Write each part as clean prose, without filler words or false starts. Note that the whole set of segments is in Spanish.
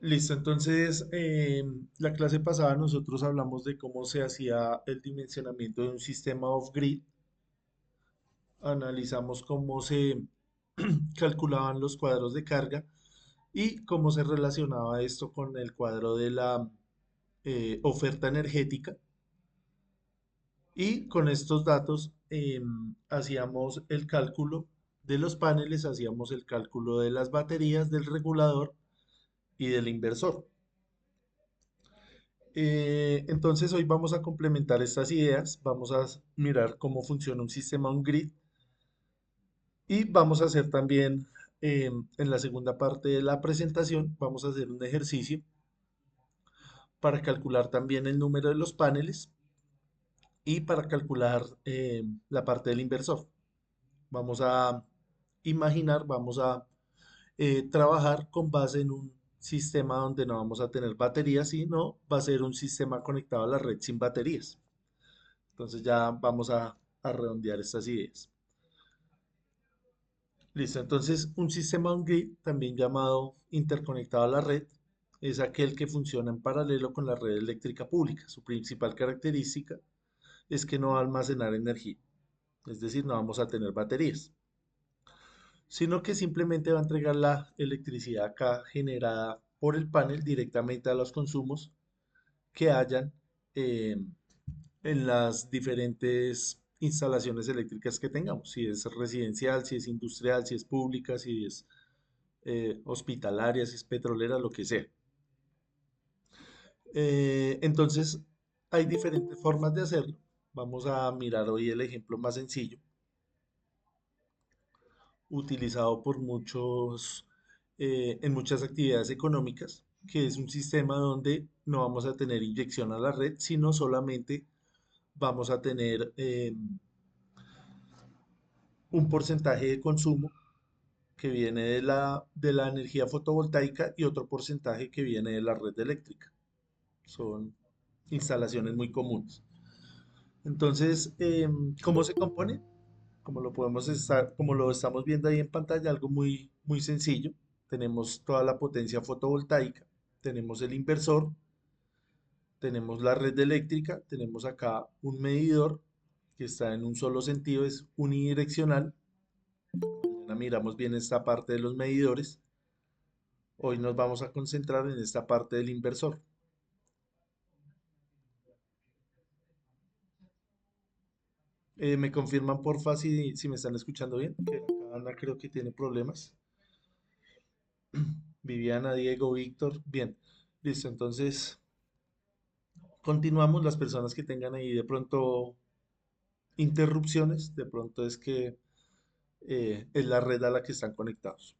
Listo, entonces la clase pasada nosotros hablamos de cómo se hacía el dimensionamiento de un sistema off-grid, analizamos cómo se calculaban los cuadros de carga y cómo se relacionaba esto con el cuadro de la oferta energética. Y con estos datos hacíamos el cálculo de los paneles, hacíamos el cálculo de las baterías, del regulador y del inversor. Entonces hoy vamos a complementar estas ideas, vamos a mirar cómo funciona un sistema on-grid y vamos a hacer también en la segunda parte de la presentación, vamos a hacer un ejercicio para calcular también el número de los paneles y para calcular la parte del inversor. Vamos a imaginar, vamos a trabajar con base en un sistema donde no vamos a tener baterías, sino va a ser un sistema conectado a la red sin baterías. Entonces ya vamos a redondear estas ideas. Listo, entonces un sistema on-grid, también llamado interconectado a la red, es aquel que funciona en paralelo con la red eléctrica pública. Su principal característica es que no va a almacenar energía, es decir, no vamos a tener baterías, sino que simplemente va a entregar la electricidad acá generada por el panel directamente a los consumos que hayan eh, en las diferentes instalaciones eléctricas que tengamos, si es residencial, si es industrial, si es pública, si es hospitalaria, si es petrolera, lo que sea. Entonces, hay diferentes formas de hacerlo. Vamos a mirar hoy el ejemplo más sencillo, utilizado por muchos, en muchas actividades económicas, que es un sistema donde no vamos a tener inyección a la red, sino solamente vamos a tener un porcentaje de consumo que viene de la energía fotovoltaica y otro porcentaje que viene de la red eléctrica. Son instalaciones muy comunes. Entonces, ¿cómo se compone? Como lo estamos viendo ahí en pantalla, algo muy, muy sencillo. Tenemos toda la potencia fotovoltaica, tenemos el inversor, tenemos la red eléctrica, tenemos acá un medidor que está en un solo sentido, es unidireccional. Mañana miramos bien esta parte de los medidores. Hoy nos vamos a concentrar en esta parte del inversor. Me confirman porfa si me están escuchando bien, que acá Ana creo que tiene problemas. Viviana, Diego, Víctor, bien. Listo, entonces continuamos. Las personas que tengan ahí de pronto interrupciones, de pronto es que es la red a la que están conectados.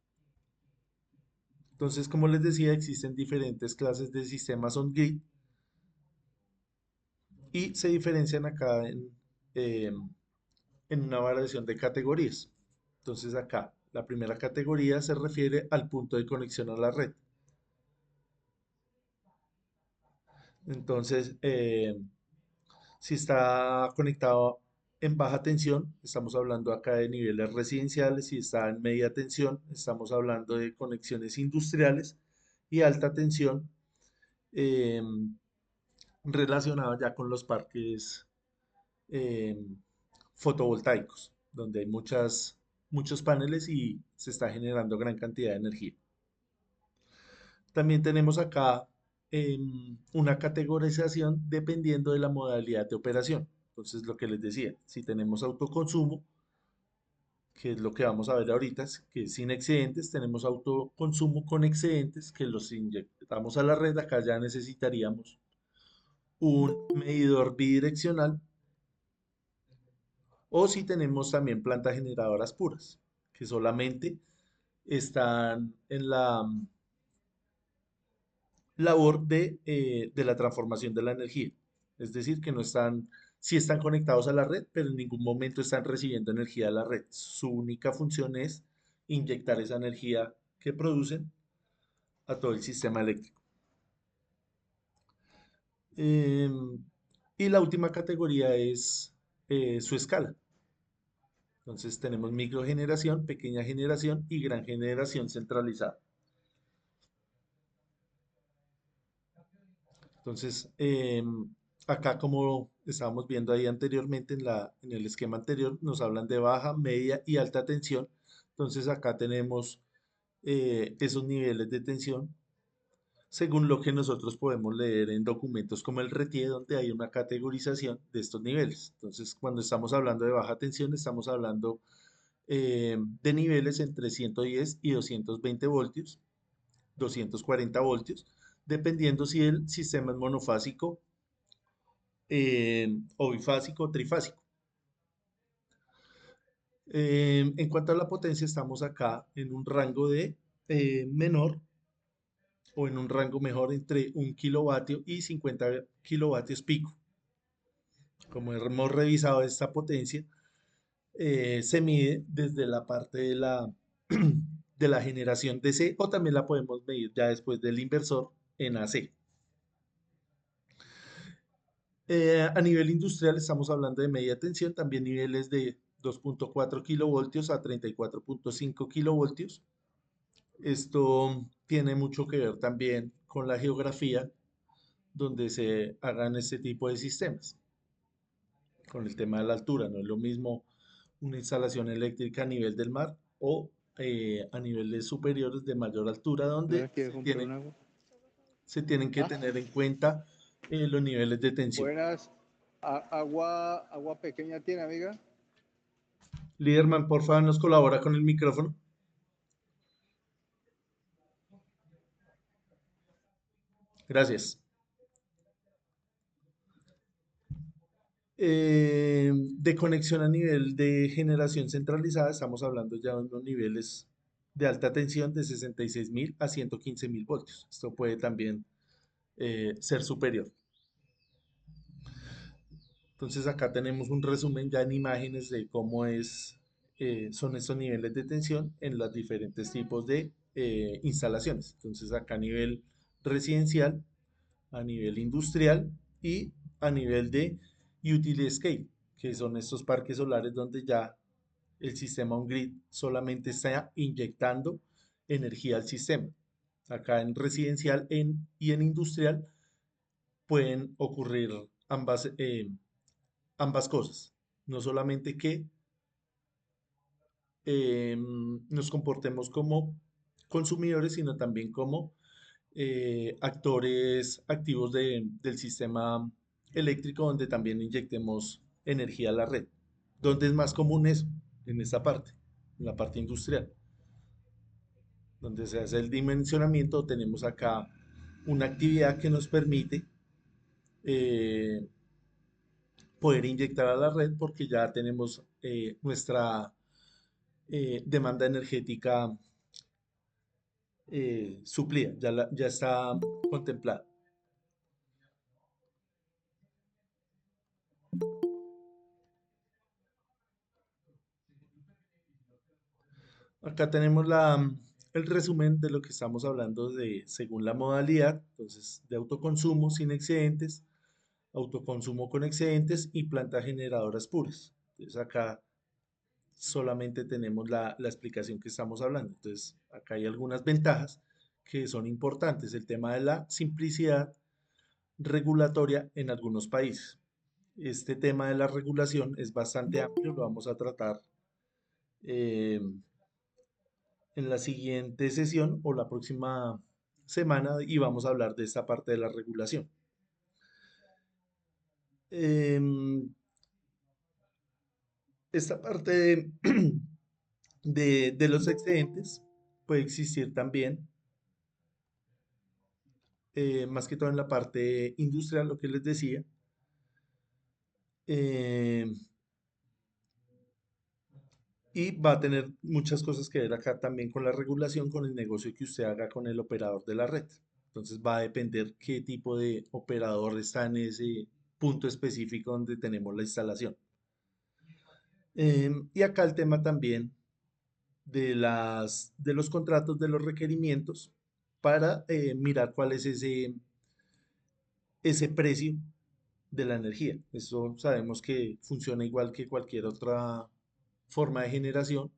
Entonces, como les decía, existen diferentes clases de sistemas on-grid y se diferencian acá eh, en una variación de categorías. Entonces, acá la primera categoría se refiere al punto de conexión a la red. Entonces, si está conectado en baja tensión, estamos hablando acá de niveles residenciales. Si está en media tensión, estamos hablando de conexiones industriales. Y alta tensión, eh, relacionado ya con los parques eh, fotovoltaicos, donde hay muchos paneles y se está generando gran cantidad de energía. También tenemos acá una categorización dependiendo de la modalidad de operación. Entonces, lo que les decía, si tenemos autoconsumo, que es lo que vamos a ver ahorita, que es sin excedentes, tenemos autoconsumo con excedentes, que los inyectamos a la red, acá ya necesitaríamos un medidor bidireccional, o si tenemos también plantas generadoras puras, que solamente están en la labor de la transformación de la energía. Es decir, que no están, sí están conectados a la red, pero en ningún momento están recibiendo energía de la red. Su única función es inyectar esa energía que producen a todo el sistema eléctrico. Em, y la última categoría es su escala. Entonces tenemos microgeneración, pequeña generación y gran generación centralizada. Entonces, acá como estábamos viendo ahí anteriormente en el esquema anterior, nos hablan de baja, media y alta tensión. Entonces acá tenemos esos niveles de tensión según lo que nosotros podemos leer en documentos como el RETIE, donde hay una categorización de estos niveles. Entonces, cuando estamos hablando de baja tensión, estamos hablando de niveles entre 110 y 220 voltios, 240 voltios, dependiendo si el sistema es monofásico, o bifásico o trifásico. En cuanto a la potencia, estamos acá en un rango de menor o en un rango mejor entre 1 kilovatio y 50 kilovatios pico. Como hemos revisado esta potencia, se mide desde la parte de la generación DC o también la podemos medir ya después del inversor en AC. A nivel industrial estamos hablando de media tensión, también niveles de 2.4 kilovoltios a 34.5 kilovoltios. Esto tiene mucho que ver también con la geografía donde se hagan este tipo de sistemas, con el tema de la altura. No es lo mismo una instalación eléctrica a nivel del mar o a niveles superiores de mayor altura, donde ¿No quieres comprar un agua? se tienen que Ah, tener en cuenta los niveles de tensión. buenas. Agua pequeña tiene, amiga. Liderman, por favor, nos colabora con el micrófono. Gracias. De conexión a nivel de generación centralizada, estamos hablando ya de unos niveles de alta tensión de 66.000 a 115.000 voltios. Esto puede también ser superior. Entonces acá tenemos un resumen ya en imágenes de cómo son estos niveles de tensión en los diferentes tipos de instalaciones. Entonces acá a nivel residencial, a nivel industrial y a nivel de utility scale, que son estos parques solares donde ya el sistema on-grid solamente está inyectando energía al sistema. Acá en residencial y en industrial pueden ocurrir ambas cosas. No solamente que nos comportemos como consumidores, sino también como actores activos del sistema eléctrico, donde también inyectemos energía a la red. ¿Dónde es más común eso? En esta parte, en la parte industrial, donde se hace el dimensionamiento. Tenemos acá una actividad que nos permite eh, poder inyectar a la red porque ya tenemos nuestra demanda energética suplida, ya está contemplada. Acá tenemos el resumen de lo que estamos hablando de según la modalidad, entonces de autoconsumo sin excedentes, autoconsumo con excedentes y plantas generadoras puras. Entonces acá solamente tenemos la explicación que estamos hablando. Entonces acá hay algunas ventajas que son importantes. El tema de la simplicidad regulatoria en algunos países. Este tema de la regulación es bastante amplio, lo vamos a tratar eh, en la siguiente sesión o la próxima semana y vamos a hablar de esta parte de la regulación. Em, Esta parte de los excedentes puede existir también, más que todo en la parte industrial, lo que les decía. em, Y va a tener muchas cosas que ver acá también con la regulación, con el negocio que usted haga con el operador de la red. Entonces va a depender qué tipo de operador está en ese punto específico donde tenemos la instalación. Y acá el tema también de los contratos, de los requerimientos, para mirar cuál es ese precio de la energía. Eso sabemos que funciona igual que cualquier otra forma de generación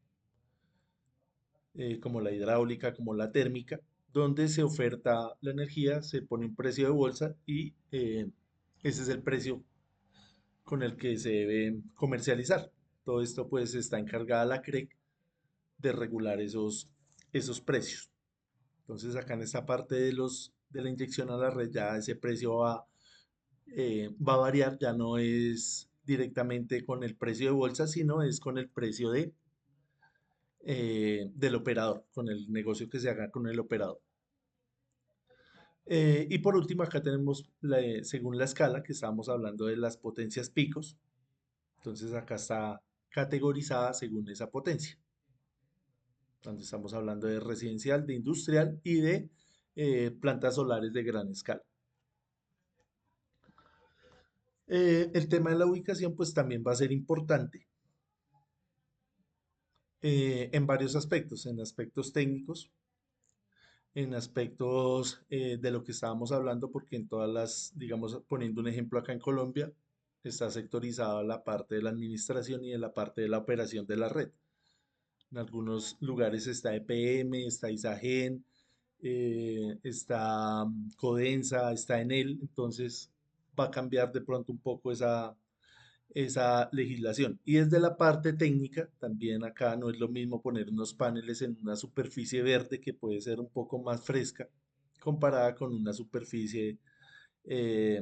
como la hidráulica, como la térmica, donde se oferta la energía, se pone un precio de bolsa y ese es el precio con el que se debe comercializar. Todo esto pues está encargada la CREC de regular esos precios. Entonces acá en esta parte de la inyección a la red ya ese precio va a variar, ya no es directamente con el precio de bolsa, sino es con el precio del operador, con el negocio que se haga con el operador. Y por último, acá tenemos, según la escala, que estábamos hablando de las potencias picos. Entonces acá está categorizada según esa potencia. Donde estamos hablando de residencial, de industrial y de plantas solares de gran escala. El tema de la ubicación pues también va a ser importante en varios aspectos, en aspectos técnicos, en aspectos de lo que estábamos hablando, porque en todas las, digamos, poniendo un ejemplo acá en Colombia, está sectorizada la parte de la administración y de la parte de la operación de la red. En algunos lugares está EPM, está Isagen, está Codensa, está Enel, entonces va a cambiar de pronto un poco esa legislación. Y desde la parte técnica, también acá no es lo mismo poner unos paneles en una superficie verde que puede ser un poco más fresca comparada con una superficie eh,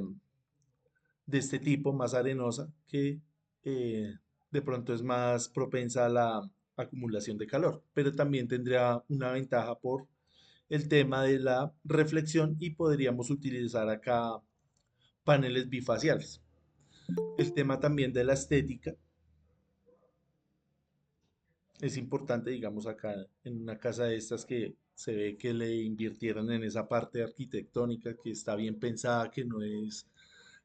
de este tipo, más arenosa, que de pronto es más propensa a la acumulación de calor, pero también tendría una ventaja por el tema de la reflexión y podríamos utilizar acá paneles bifaciales. El tema también de la estética es importante, digamos, acá en una casa de estas que se ve que le invirtieron en esa parte arquitectónica, que está bien pensada, que no es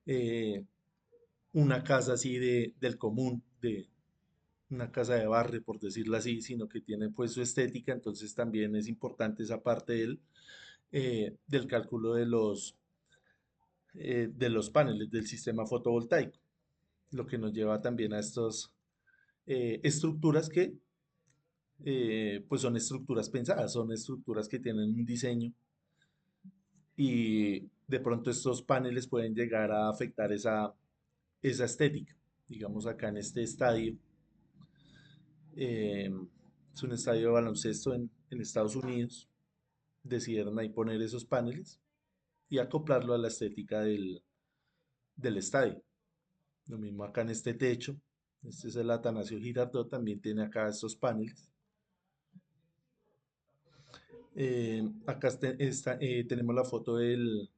eh, una casa así del común, de una casa de barrio, por decirlo así, sino que tiene pues su estética, entonces también es importante esa parte del cálculo de los paneles del sistema fotovoltaico, lo que nos lleva también a estas estructuras que pues son estructuras pensadas, son estructuras que tienen un diseño y de pronto estos paneles pueden llegar a afectar esa estética. Digamos acá en este estadio, eh, es un estadio de baloncesto en Estados Unidos, decidieron ahí poner esos paneles y acoplarlo a la estética del estadio. Lo mismo acá en este techo, este es el Atanasio Girardot, también tiene acá estos paneles. Acá tenemos la foto del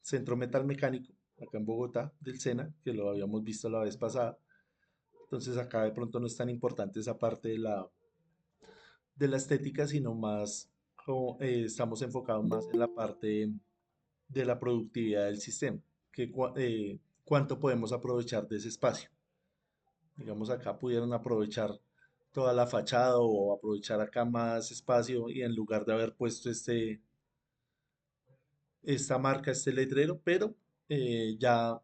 Centro Metal Mecánico, acá en Bogotá, del SENA, que lo habíamos visto la vez pasada. Entonces acá de pronto no es tan importante esa parte de la estética, sino más como, estamos enfocados más en la parte de la productividad del sistema, cuánto podemos aprovechar de ese espacio. Digamos acá pudieron aprovechar toda la fachada o aprovechar acá más espacio y en lugar de haber puesto esta marca, este letrero, pero ya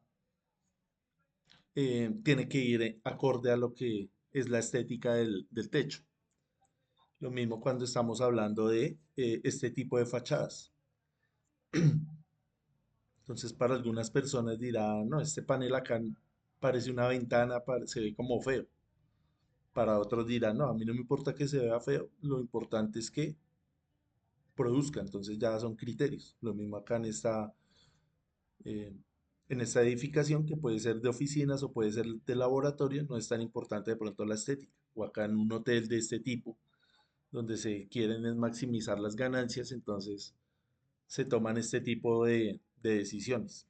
tiene que ir acorde a lo que es la estética del techo. Lo mismo cuando estamos hablando de este tipo de fachadas. Entonces, para algunas personas dirán, no, este panel acá parece una ventana, se ve como feo. Para otros dirán, no, a mí no me importa que se vea feo, lo importante es que produzca. Entonces ya son criterios. Lo mismo acá eh, en esta edificación que puede ser de oficinas o puede ser de laboratorio, no es tan importante de pronto la estética. O acá en un hotel de este tipo, donde se quieren es maximizar las ganancias, entonces se toman este tipo de decisiones.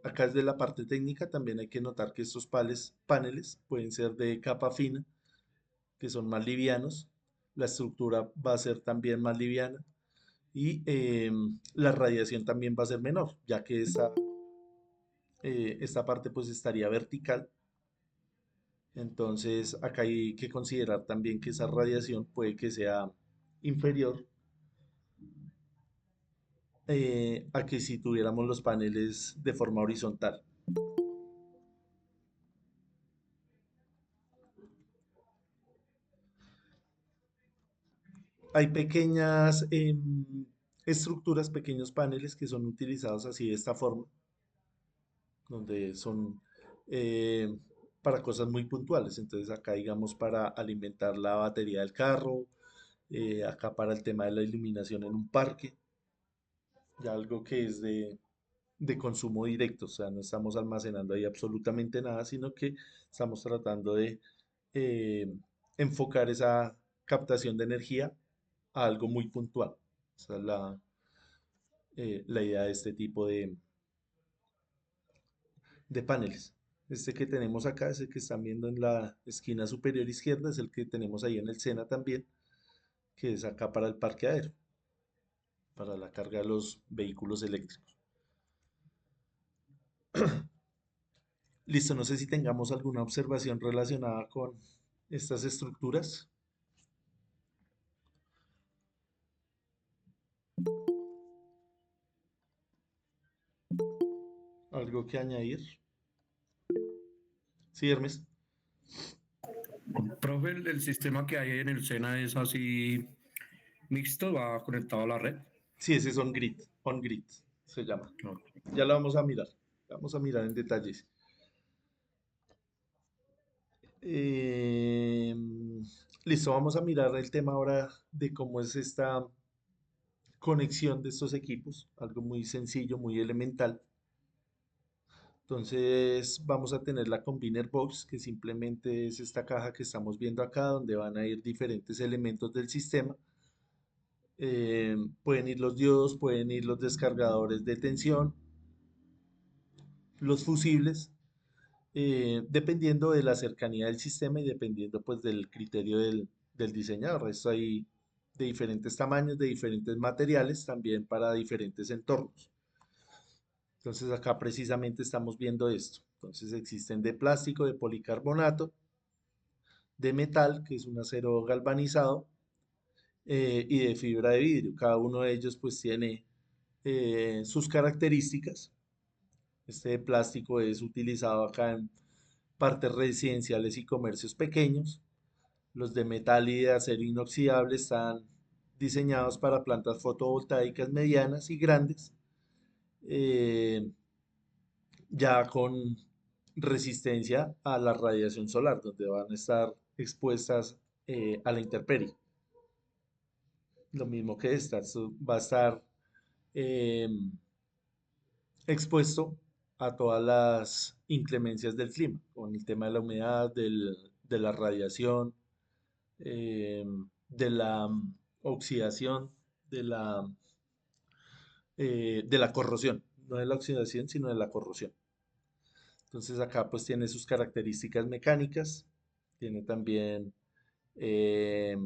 Acá desde la parte técnica también hay que notar que estos paneles pueden ser de capa fina, que son más livianos. La estructura va a ser también más liviana y la radiación también va a ser menor, ya que esta parte pues estaría vertical. Entonces acá hay que considerar también que esa radiación puede que sea inferior a que si tuviéramos los paneles de forma horizontal. Hay pequeñas estructuras, pequeños paneles que son utilizados así de esta forma, donde son eh, para cosas muy puntuales. Entonces acá, digamos, para alimentar la batería del carro, acá para el tema de la iluminación en un parque, ya algo que es de consumo directo, o sea, no estamos almacenando ahí absolutamente nada, sino que estamos tratando de eh, enfocar esa captación de energía a algo muy puntual. Esa es la idea de este tipo de paneles. Este que tenemos acá es el que están viendo en la esquina superior izquierda, es el que tenemos ahí en el Sena también, que es acá para el parqueadero, para la carga de los vehículos eléctricos. Listo, no sé si tengamos alguna observación relacionada con estas estructuras. ¿Algo que añadir? Sí, Hermes. Profe, el sistema que hay en el SENA es así mixto, va conectado a la red. Sí, ese es on-grid se llama. No. Ya lo vamos a mirar en detalles. Listo, vamos a mirar el tema ahora de cómo es esta conexión de estos equipos, algo muy sencillo, muy elemental. Entonces vamos a tener la Combiner Box, que simplemente es esta caja que estamos viendo acá, donde van a ir diferentes elementos del sistema. Pueden ir los diodos, pueden ir los descargadores de tensión, los fusibles, dependiendo de la cercanía del sistema y dependiendo pues del criterio del diseñador. Esto hay de diferentes tamaños, de diferentes materiales, también para diferentes entornos. Entonces acá precisamente estamos viendo esto. Entonces existen de plástico, de policarbonato, de metal, que es un acero galvanizado, y de fibra de vidrio. Cada uno de ellos pues tiene sus características. Este de plástico es utilizado acá en partes residenciales y comercios pequeños. Los de metal y de acero inoxidable están diseñados para plantas fotovoltaicas medianas y grandes, eh, ya con resistencia a la radiación solar, donde van a estar expuestas a la intemperie. Lo mismo que esta, esto va a estar eh, expuesto a todas las inclemencias del clima, con el tema de la humedad, de la radiación, eh, de la oxidación, de de la corrosión, no de la oxidación, sino de la corrosión. Entonces acá pues tiene sus características mecánicas, tiene también eh,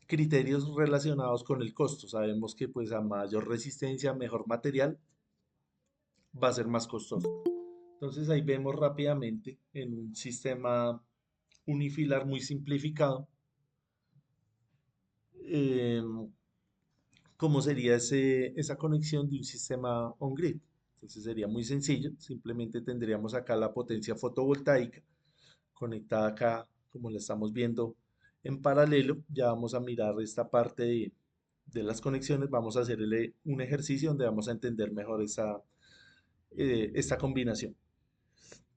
criterios relacionados con el costo. Sabemos que pues a mayor resistencia, mejor material, va a ser más costoso. Entonces ahí vemos rápidamente en un sistema unifilar muy simplificado eh, cómo sería esa conexión de un sistema on-grid. Entonces sería muy sencillo, simplemente tendríamos acá la potencia fotovoltaica conectada acá, como la estamos viendo en paralelo. Ya vamos a mirar esta parte de las conexiones, vamos a hacer un ejercicio donde vamos a entender mejor esta combinación.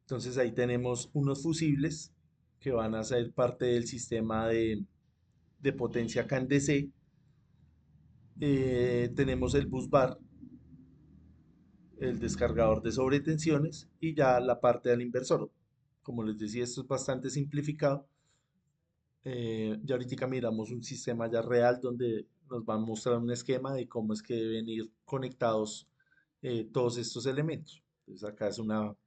Entonces ahí tenemos unos fusibles que van a ser parte del sistema de potencia CAN-DC. Tenemos el bus bar, el descargador de sobretensiones y ya la parte del inversor. Como les decía, esto es bastante simplificado. Ya ahorita miramos un sistema ya real donde nos van a mostrar un esquema de cómo es que deben ir conectados todos estos elementos. Entonces acá es una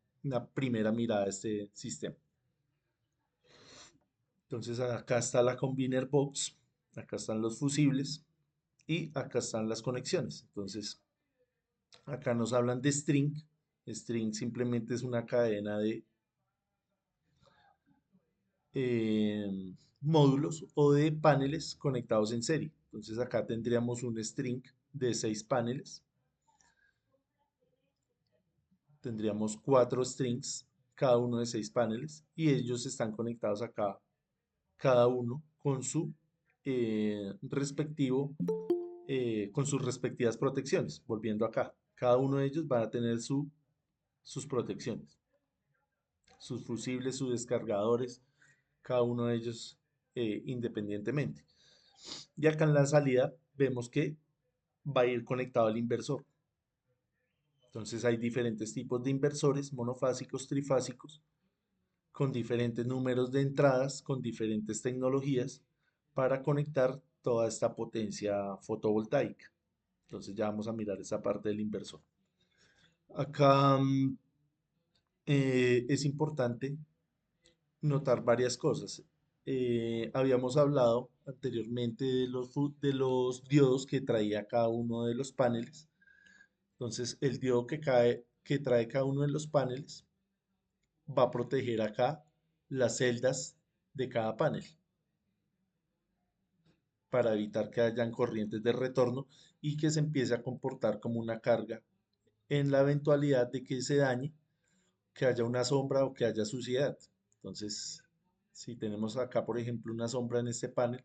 primera mirada a este sistema. Entonces acá está la combiner box, acá están los fusibles y acá están las conexiones. Entonces acá nos hablan de string. String simplemente es una cadena de módulos o de paneles conectados en serie. Entonces acá tendríamos un string de 6 paneles. Tendríamos 4 strings, cada uno de 6 paneles, y ellos están conectados acá, cada uno con su respectivo con sus respectivas protecciones. Volviendo acá, cada uno de ellos va a tener sus protecciones, sus fusibles, sus descargadores, cada uno de ellos independientemente. Y acá en la salida vemos que va a ir conectado al inversor. Entonces hay diferentes tipos de inversores, monofásicos, trifásicos, con diferentes números de entradas, con diferentes tecnologías para conectar toda esta potencia fotovoltaica. Entonces ya vamos a mirar esa parte del inversor. Acá es importante notar varias cosas. Habíamos hablado anteriormente de los diodos que traía cada uno de los paneles. Entonces, el diodo que trae cada uno de los paneles va a proteger acá las celdas de cada panel para evitar que hayan corrientes de retorno y que se empiece a comportar como una carga en la eventualidad de que se dañe, que haya una sombra o que haya suciedad. Entonces, si tenemos acá, por ejemplo, una sombra en este panel,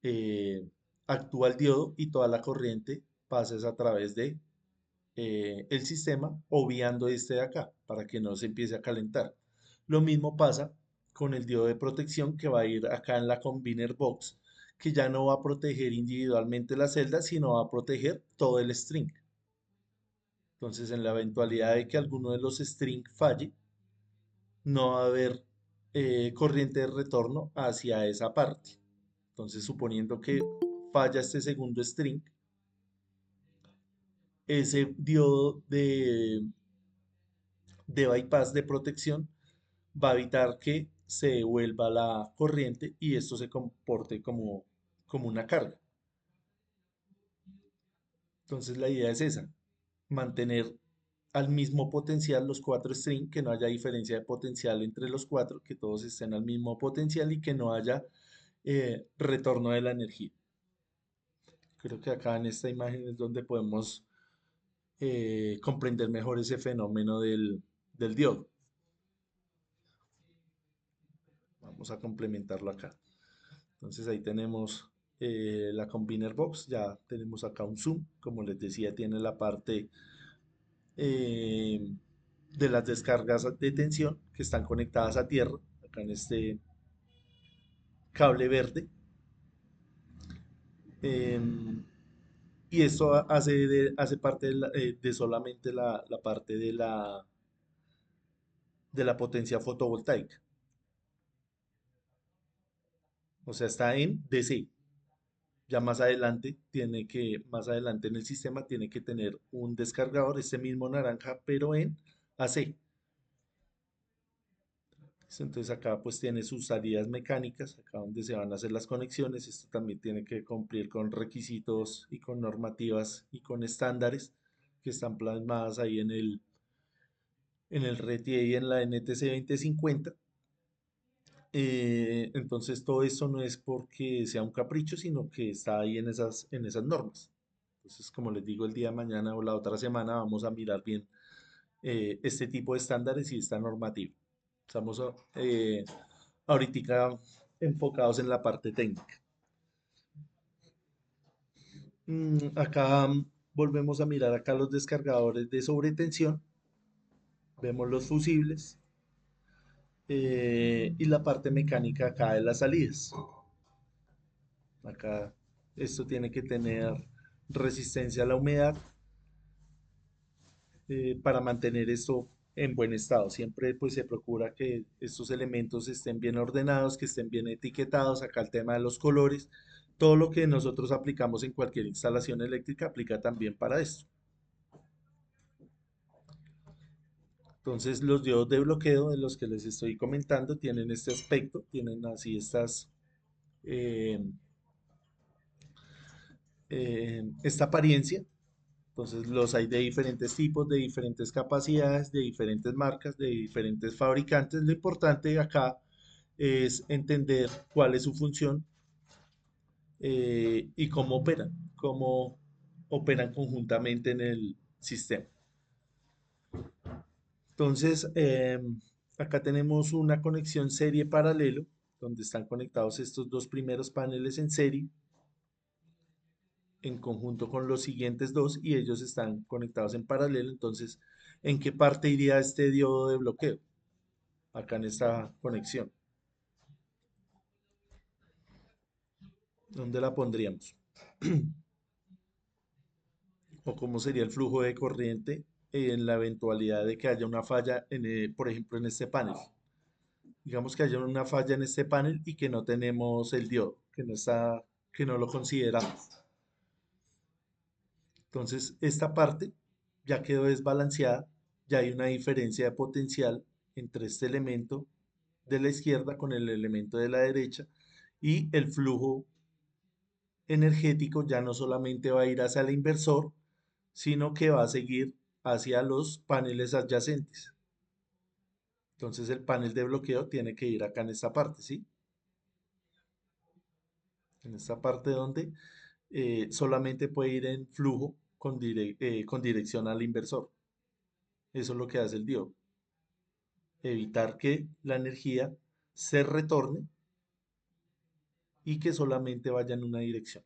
eh, actúa el diodo y toda la corriente pasa a través de el sistema, obviando este de acá para que no se empiece a calentar. Lo mismo pasa con el diodo de protección que va a ir acá en la combiner box, que ya no va a proteger individualmente las celdas, sino va a proteger todo el string. Entonces, en la eventualidad de que alguno de los string falle, no va a haber corriente de retorno hacia esa parte. Entonces, suponiendo que falla este segundo string, ese diodo de bypass de protección va a evitar que se devuelva la corriente y esto se comporte como una carga. Entonces la idea es esa, mantener al mismo potencial los cuatro strings, que no haya diferencia de potencial entre los cuatro, que todos estén al mismo potencial y que no haya retorno de la energía. Creo que acá en esta imagen es donde podemos comprender mejor ese fenómeno del diodo. Vamos a complementarlo acá. Entonces ahí tenemos la combiner box, ya tenemos acá un zoom, como les decía, tiene la parte eh, de las descargas de tensión que están conectadas a tierra, acá en este cable verde. em, y esto hace parte de solamente la parte de la potencia fotovoltaica. O sea, está en DC. Ya más adelante en el sistema tiene que tener un descargador, este mismo naranja, pero en AC. Entonces acá pues tiene sus salidas mecánicas, acá donde se van a hacer las conexiones. Esto también tiene que cumplir con requisitos y con normativas y con estándares que están plasmadas ahí en el RETIE y en la NTC 2050. Entonces todo esto no es porque sea un capricho, sino que está ahí en esas normas. Entonces, como les digo, el día de mañana o la otra semana vamos a mirar bien este tipo de estándares y esta normativa. Estamos ahorita enfocados en la parte técnica. Acá volvemos a mirar acá los descargadores de sobretensión. Vemos los fusibles y la parte mecánica acá de las salidas. Acá esto tiene que tener resistencia a la humedad para mantener esto en buen estado. Siempre pues se procura que estos elementos estén bien ordenados, que estén bien etiquetados. Acá el tema de los colores, todo lo que nosotros aplicamos en cualquier instalación eléctrica aplica también para esto. Entonces los diodos de bloqueo de los que les estoy comentando tienen este aspecto, tienen así eh, esta apariencia. Entonces los hay de diferentes tipos, de diferentes capacidades, de diferentes marcas, de diferentes fabricantes. Lo importante acá es entender cuál es su función y cómo operan conjuntamente en el sistema. Entonces, acá tenemos una conexión serie paralelo donde están conectados estos dos primeros paneles en serie, en conjunto con los siguientes dos, y ellos están conectados en paralelo. Entonces, ¿en qué parte iría este diodo de bloqueo? Acá en esta conexión. ¿Dónde la pondríamos? ¿O cómo sería el flujo de corriente en la eventualidad de que haya una falla, por ejemplo, en este panel? Digamos que haya una falla en este panel y que no tenemos el diodo, que no lo consideramos. Entonces, esta parte ya quedó desbalanceada, ya hay una diferencia de potencial entre este elemento de la izquierda con el elemento de la derecha, y el flujo energético ya no solamente va a ir hacia el inversor, sino que va a seguir hacia los paneles adyacentes. Entonces el panel de bloqueo tiene que ir acá en esta parte, ¿sí? En esta parte donde solamente puede ir en flujo con dirección al inversor. Eso es lo que hace el diodo. Evitar que la energía se retorne y que solamente vaya en una dirección.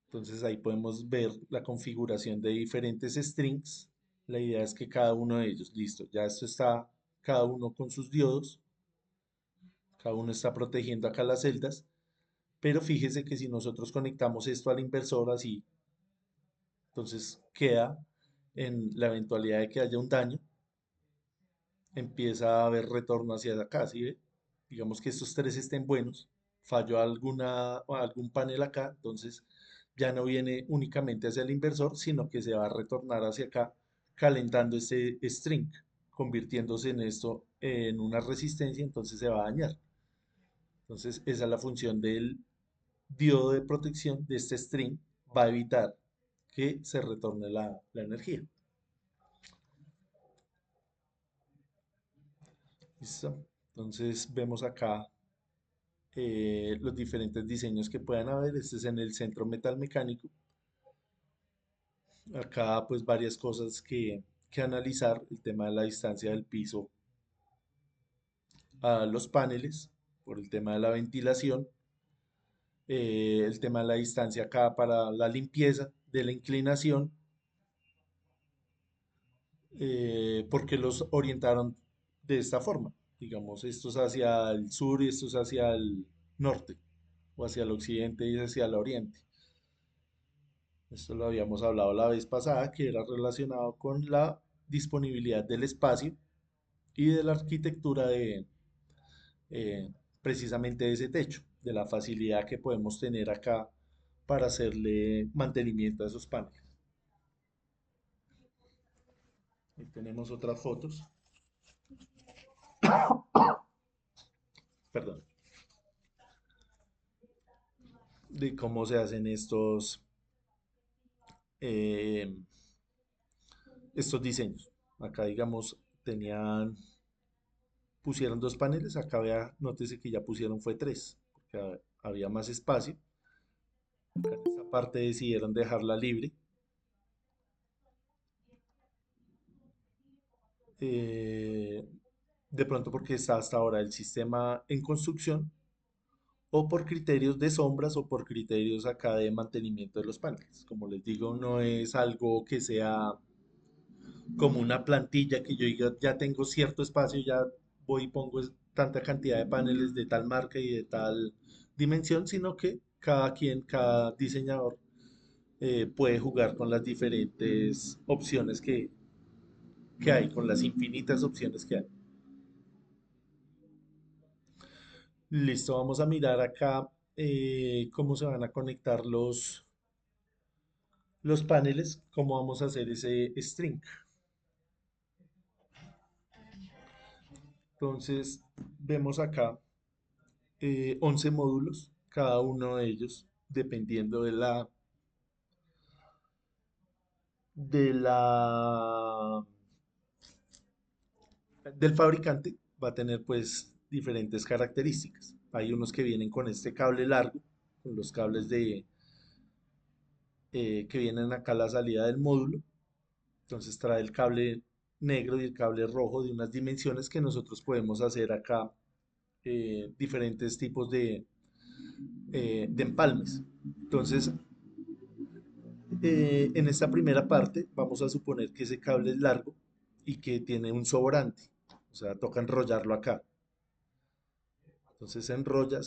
Entonces ahí podemos ver la configuración de diferentes strings. La idea es que cada uno de ellos, listo, ya esto está cada uno con sus diodos, cada uno está protegiendo acá las celdas, pero fíjese que si nosotros conectamos esto al inversor así, entonces queda en la eventualidad de que haya un daño, empieza a haber retorno hacia acá, ¿sí ve? Digamos que estos tres estén buenos, falló algún panel acá, entonces ya no viene únicamente hacia el inversor, sino que se va a retornar hacia acá, calentando ese string, convirtiéndose en esto en una resistencia, entonces se va a dañar. Entonces esa es la función del diodo de protección de este string, va a evitar que se retorne la energía. ¿Listo? Entonces vemos acá los diferentes diseños que puedan haber. Este es en el centro metalmecánico. Acá pues varias cosas que analizar. El tema de la distancia del piso a los paneles, por el tema de la ventilación. El tema de la distancia acá para la limpieza, de la inclinación. Porque los orientaron de esta forma. Digamos, estos hacia el sur y estos hacia el norte, o hacia el occidente y hacia el oriente. Esto lo habíamos hablado la vez pasada, que era relacionado con la disponibilidad del espacio y de la arquitectura de precisamente de ese techo, de la facilidad que podemos tener acá para hacerle mantenimiento a esos paneles. Ahí tenemos otras fotos, perdón, de cómo se hacen eh, estos diseños. Acá, digamos, pusieron dos paneles, acá vea, nótese que ya pusieron fue tres, porque había más espacio. Acá en esta parte decidieron dejarla libre. eh, de pronto porque está hasta ahora el sistema en construcción, o por criterios de sombras, o por criterios acá de mantenimiento de los paneles. Como les digo, no es algo que sea como una plantilla que yo diga, ya tengo cierto espacio, ya voy y pongo tanta cantidad de paneles de tal marca y de tal dimensión, sino que cada quien, cada diseñador puede jugar con las diferentes opciones que hay, con las infinitas opciones que hay. Listo, vamos a mirar acá cómo se van a conectar los paneles, cómo vamos a hacer ese string. Entonces, vemos acá 11 módulos, cada uno de ellos, dependiendo de la del fabricante, va a tener pues diferentes características. Hay unos que vienen con este cable largo, con los cables que vienen acá a la salida del módulo. Entonces trae el cable negro y el cable rojo de unas dimensiones que nosotros podemos hacer acá diferentes tipos de empalmes. Entonces, en esta primera parte vamos a suponer que ese cable es largo y que tiene un sobrante, o sea, toca enrollarlo acá. Entonces se enrolla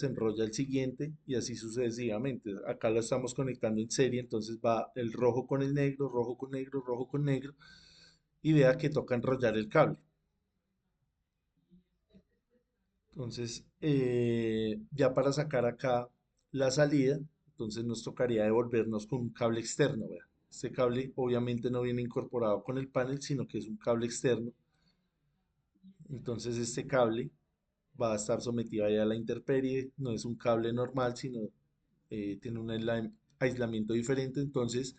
el siguiente y así sucesivamente. Acá lo estamos conectando en serie, entonces va el rojo con el negro, rojo con negro, rojo con negro y vea que toca enrollar el cable. Entonces, ya para sacar acá la salida, entonces nos tocaría devolvernos con un cable externo, vea. Este cable obviamente no viene incorporado con el panel, sino que es un cable externo. Entonces este cable va a estar sometido ahí a la intemperie, no es un cable normal, sino tiene un aislamiento diferente, entonces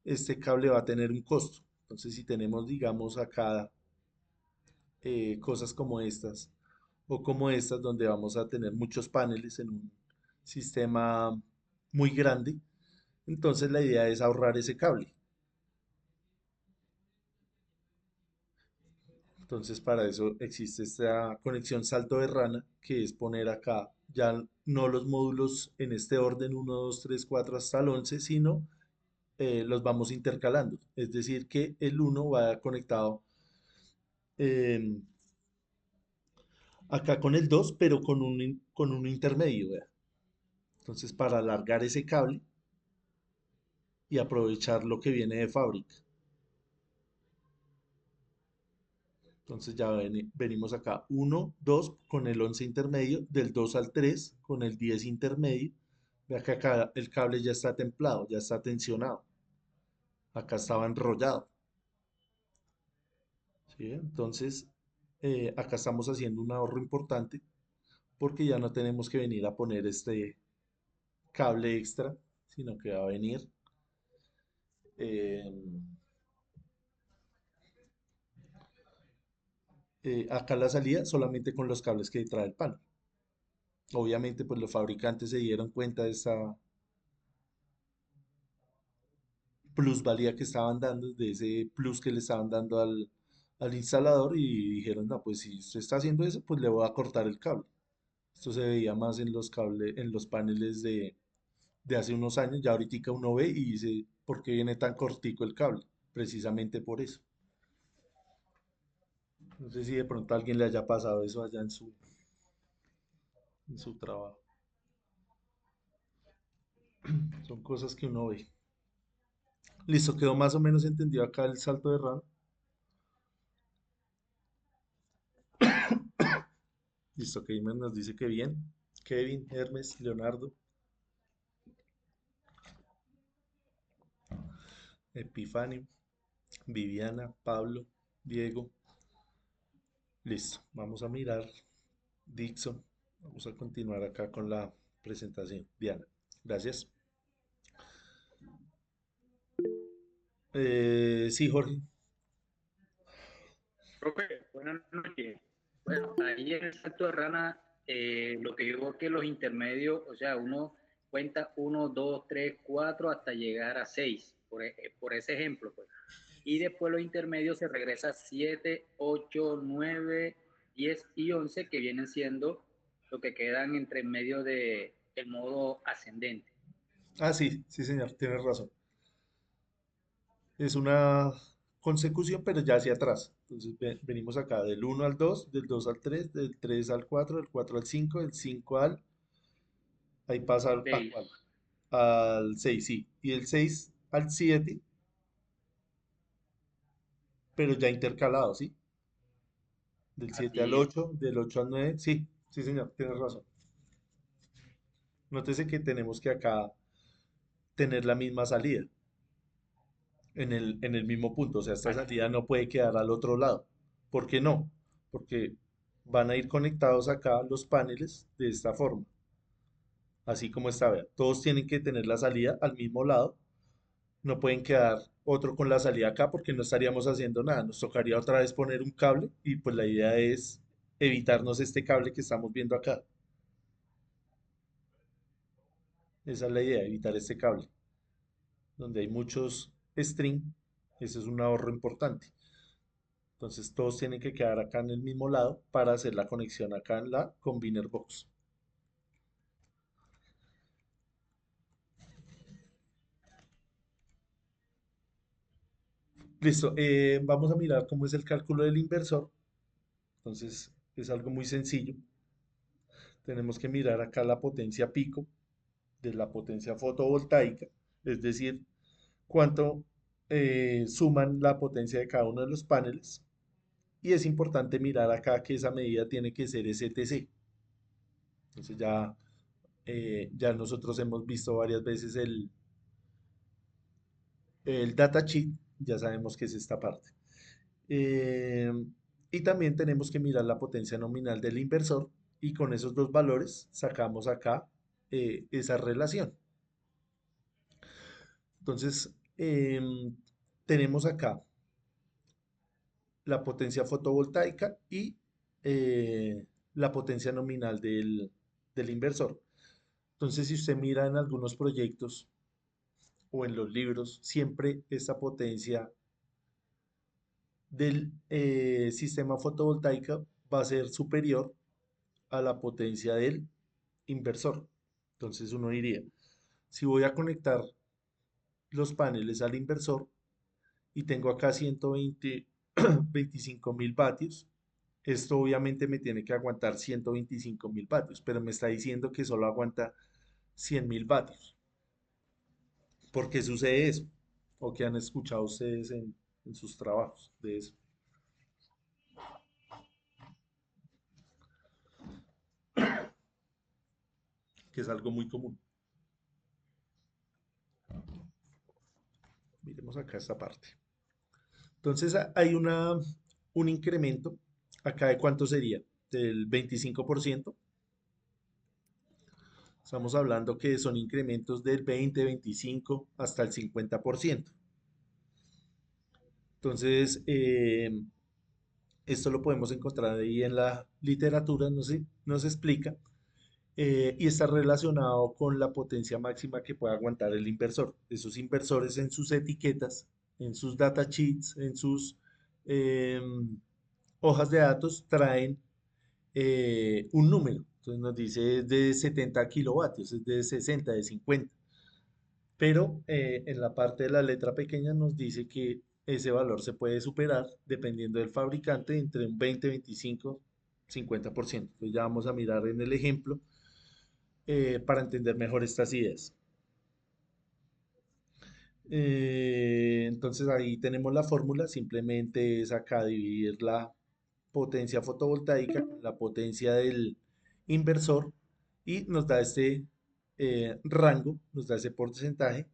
este cable va a tener un costo. Entonces si tenemos, digamos, acá cosas como estas o como estas, donde vamos a tener muchos paneles en un sistema muy grande, entonces la idea es ahorrar ese cable. Entonces para eso existe esta conexión salto de rana, que es poner acá ya no los módulos en este orden uno 2 3 4 hasta el 11 sino los vamos intercalando. Es decir, que el uno va conectado em, acá con el 2 pero con un intermedio, vea. Entonces, para alargar ese cable y aprovechar lo que viene de fábrica. Entonces ya venimos acá, uno 2 con el 11 intermedio, del 2 al 3 con el 10 intermedio. Vea que acá el cable ya está templado, ya está tensionado. Acá estaba enrollado. ¿Sí? Entonces, acá estamos haciendo un ahorro importante porque ya no tenemos que venir a poner este cable extra, sino que va a venir eh, acá la salida solamente con los cables que trae el panel. Obviamente, pues los fabricantes se dieron cuenta de esa plusvalía que estaban dando, de ese plus que le estaban dando al instalador y dijeron, no, pues si usted está haciendo eso, pues le voy a cortar el cable. Esto se veía más en los cables, en los paneles de hace unos años, ya ahorita uno ve y dice, ¿por qué viene tan cortico el cable? Precisamente por eso. No sé si de pronto a alguien le haya pasado eso allá en su trabajo. Son cosas que uno ve. Listo, quedó más o menos entendido acá el salto de RAM. Listo, Keimer nos dice que bien. Kevin, Hermes, Leonardo, Epifanio, Viviana, Pablo, Diego. Listo, vamos a mirar. Dixon. Vamos a continuar acá con la presentación. Diana, gracias. Sí, Jorge. Profe, buenas noches. Bueno, ahí en el salto de rana, lo que yo veo que los intermedios, o sea, uno cuenta uno, dos, tres, cuatro, hasta llegar a seis, por ese ejemplo, pues. Y después los intermedios se regresa a 7, 8, 9, 10 y 11, que vienen siendo lo que quedan entre medio de el modo ascendente. Ah, sí, sí, señor, tienes razón. Es una consecución, pero ya hacia atrás. Entonces venimos acá del uno al 2, del 2 al 3, del 3 al 4, del 4 al 5, del 5 al... Ahí pasa ¿a cuál? 6. Al 6, sí. Y del 6 al 7, pero ya intercalado, ¿sí? Del 7 al Así es. 8, del 8 al 9, sí, sí, señor, tienes razón. Nótese que tenemos que acá tener la misma salida en el mismo punto. O sea, esta salida no puede quedar al otro lado. ¿Por qué no? Porque van a ir conectados acá los paneles de esta forma. Así como está, vea. Todos tienen que tener la salida al mismo lado. No pueden quedar otro con la salida acá porque no estaríamos haciendo nada. Nos tocaría otra vez poner un cable y pues la idea es evitarnos este cable que estamos viendo acá. Esa es la idea, evitar este cable. Donde hay muchos string, ese es un ahorro importante. Entonces todos tienen que quedar acá en el mismo lado para hacer la conexión acá en la Combiner Box. Listo, vamos a mirar cómo es el cálculo del inversor. Entonces es algo muy sencillo. Tenemos que mirar acá la potencia pico de la potencia fotovoltaica, es decir, cuánto suman la potencia de cada uno de los paneles. Y es importante mirar acá que esa medida tiene que ser STC. Entonces ya nosotros hemos visto varias veces el datasheet, ya sabemos que es esta parte. Eh, y también tenemos que mirar la potencia nominal del inversor y con esos dos valores sacamos acá esa relación. Entonces, tenemos acá la potencia fotovoltaica y la potencia nominal del inversor. Entonces, si usted mira en algunos proyectos o en los libros, siempre esta potencia del sistema fotovoltaico va a ser superior a la potencia del inversor. Entonces uno diría, si voy a conectar los paneles al inversor y tengo acá 120, 25.000 vatios, esto obviamente me tiene que aguantar 125.000 vatios, pero me está diciendo que solo aguanta 100.000 vatios. ¿Por qué sucede eso? ¿O qué han escuchado ustedes en sus trabajos de eso? Que es algo muy común. Miremos acá esta parte. Entonces hay un incremento acá de cuánto sería, del 25%. Estamos hablando que son incrementos del 20, 25 hasta el 50%. Entonces, esto lo podemos encontrar ahí en la literatura, nos explica, y está relacionado con la potencia máxima que puede aguantar el inversor. Esos inversores en sus etiquetas, en sus datasheets, en sus em, hojas de datos traen un número. Entonces nos dice es de 70 kilovatios, es de 60, de 50. Pero en la parte de la letra pequeña nos dice que ese valor se puede superar dependiendo del fabricante entre un 20, 25, 50%. Entonces ya vamos a mirar en el ejemplo para entender mejor estas ideas. Entonces ahí tenemos la fórmula, simplemente es acá dividir la potencia fotovoltaica con la potencia del inversor y nos da este rango, nos da ese porcentaje,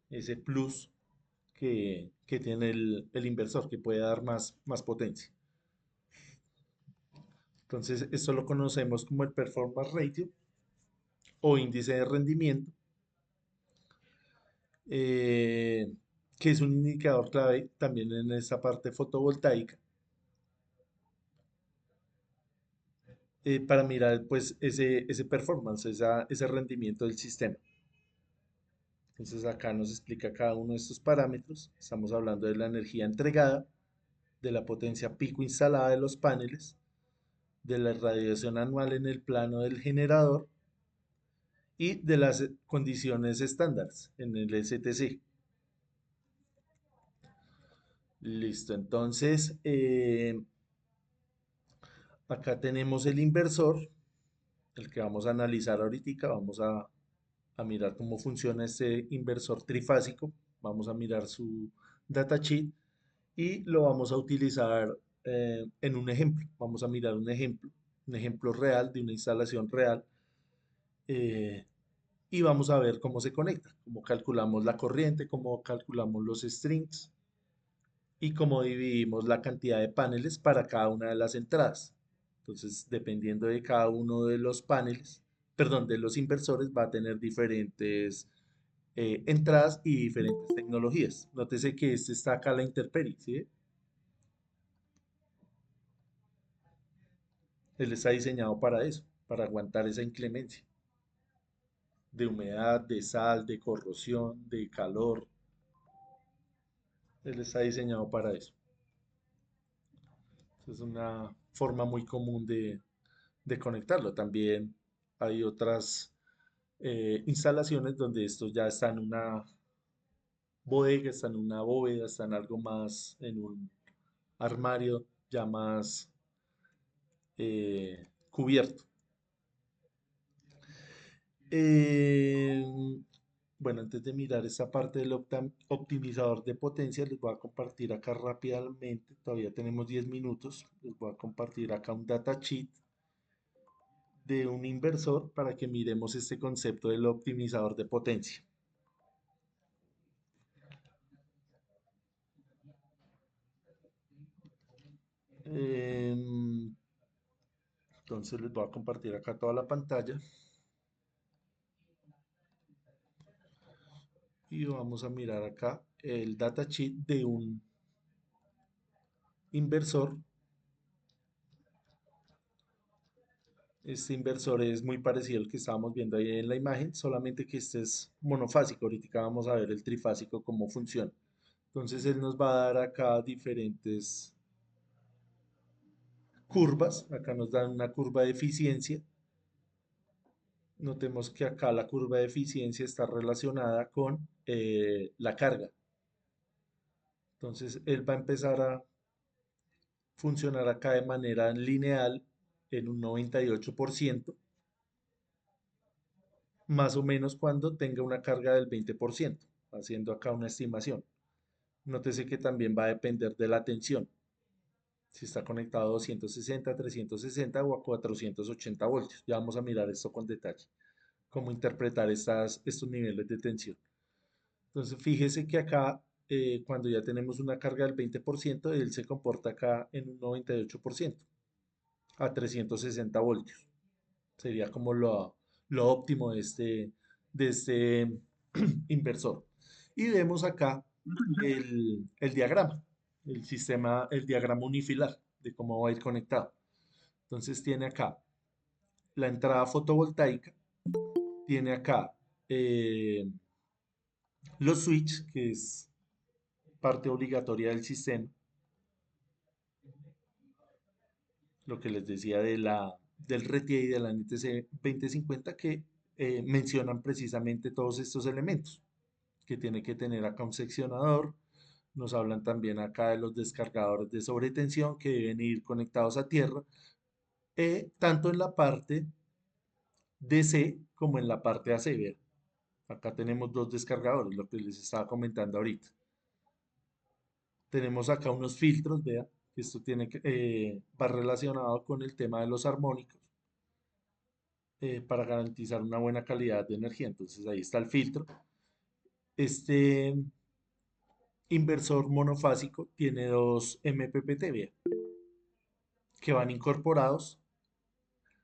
ese plus que tiene el inversor, que puede dar más potencia. Entonces esto lo conocemos como el performance ratio o índice de rendimiento, eh, que es un indicador clave también en esta parte fotovoltaica para mirar pues ese performance, ese rendimiento del sistema. Entonces acá nos explica cada uno de estos parámetros. Estamos hablando de la energía entregada, de la potencia pico instalada de los paneles, de la radiación anual en el plano del generador y de las condiciones estándares en el STC. Listo, entonces acá tenemos el inversor, el que vamos a analizar ahorita. Vamos a mirar cómo funciona este inversor trifásico. Vamos a mirar su datasheet y lo vamos a utilizar en un ejemplo. Vamos a mirar un ejemplo real de una instalación real eh, y vamos a ver cómo se conecta, cómo calculamos la corriente, cómo calculamos los strings y cómo dividimos la cantidad de paneles para cada una de las entradas. Entonces, dependiendo de cada uno de los paneles, perdón, de los inversores, va a tener diferentes entradas y diferentes tecnologías. Nótese que este está acá a la intemperie, ¿sí? Él está diseñado para eso, para aguantar esa inclemencia de humedad, de sal, de corrosión, de calor. Él está diseñado para eso. Es una forma muy común de conectarlo. También hay otras instalaciones donde esto ya está en una bodega, está en una bóveda, está en algo más, en un armario ya más cubierto. Eh, bueno, antes de mirar esa parte del optimizador de potencia, les voy a compartir acá rápidamente, todavía tenemos 10 minutos, les voy a compartir acá un datasheet de un inversor para que miremos este concepto del optimizador de potencia. Em, entonces les voy a compartir acá toda la pantalla y vamos a mirar acá el datasheet de un inversor. Este inversor es muy parecido al que estábamos viendo ahí en la imagen, solamente que este es monofásico. Ahorita vamos a ver el trifásico cómo funciona. Entonces él nos va a dar acá diferentes curvas. Acá nos dan una curva de eficiencia. Notemos que acá la curva de eficiencia está relacionada con la carga. Entonces él va a empezar a funcionar acá de manera lineal en un 98%, más o menos cuando tenga una carga del 20%, haciendo acá una estimación. Nótese que también va a depender de la tensión, si está conectado a 260, 360 o a 480 voltios. Ya vamos a mirar esto con detalle, cómo interpretar estos niveles de tensión. Entonces, fíjese que acá, cuando ya tenemos una carga del 20%, él se comporta acá en un 98% a 360 voltios. Sería como lo óptimo de este inversor. Y vemos acá el diagrama, el diagrama unifilar de cómo va a ir conectado. Entonces tiene acá la entrada fotovoltaica, tiene acá eh, los switch, que es parte obligatoria del sistema, lo que les decía del RTI y de la NTC 2050, que mencionan precisamente todos estos elementos, que tiene que tener acá un seccionador. Nos hablan también acá de los descargadores de sobretensión que deben ir conectados a tierra, tanto en la parte DC como en la parte AC. Vean. Acá tenemos dos descargadores, lo que les estaba comentando ahorita. Tenemos acá unos filtros, vean, que esto va relacionado con el tema de los armónicos para garantizar una buena calidad de energía. Entonces ahí está el filtro. Este inversor monofásico tiene dos MPPT, vean, que van incorporados.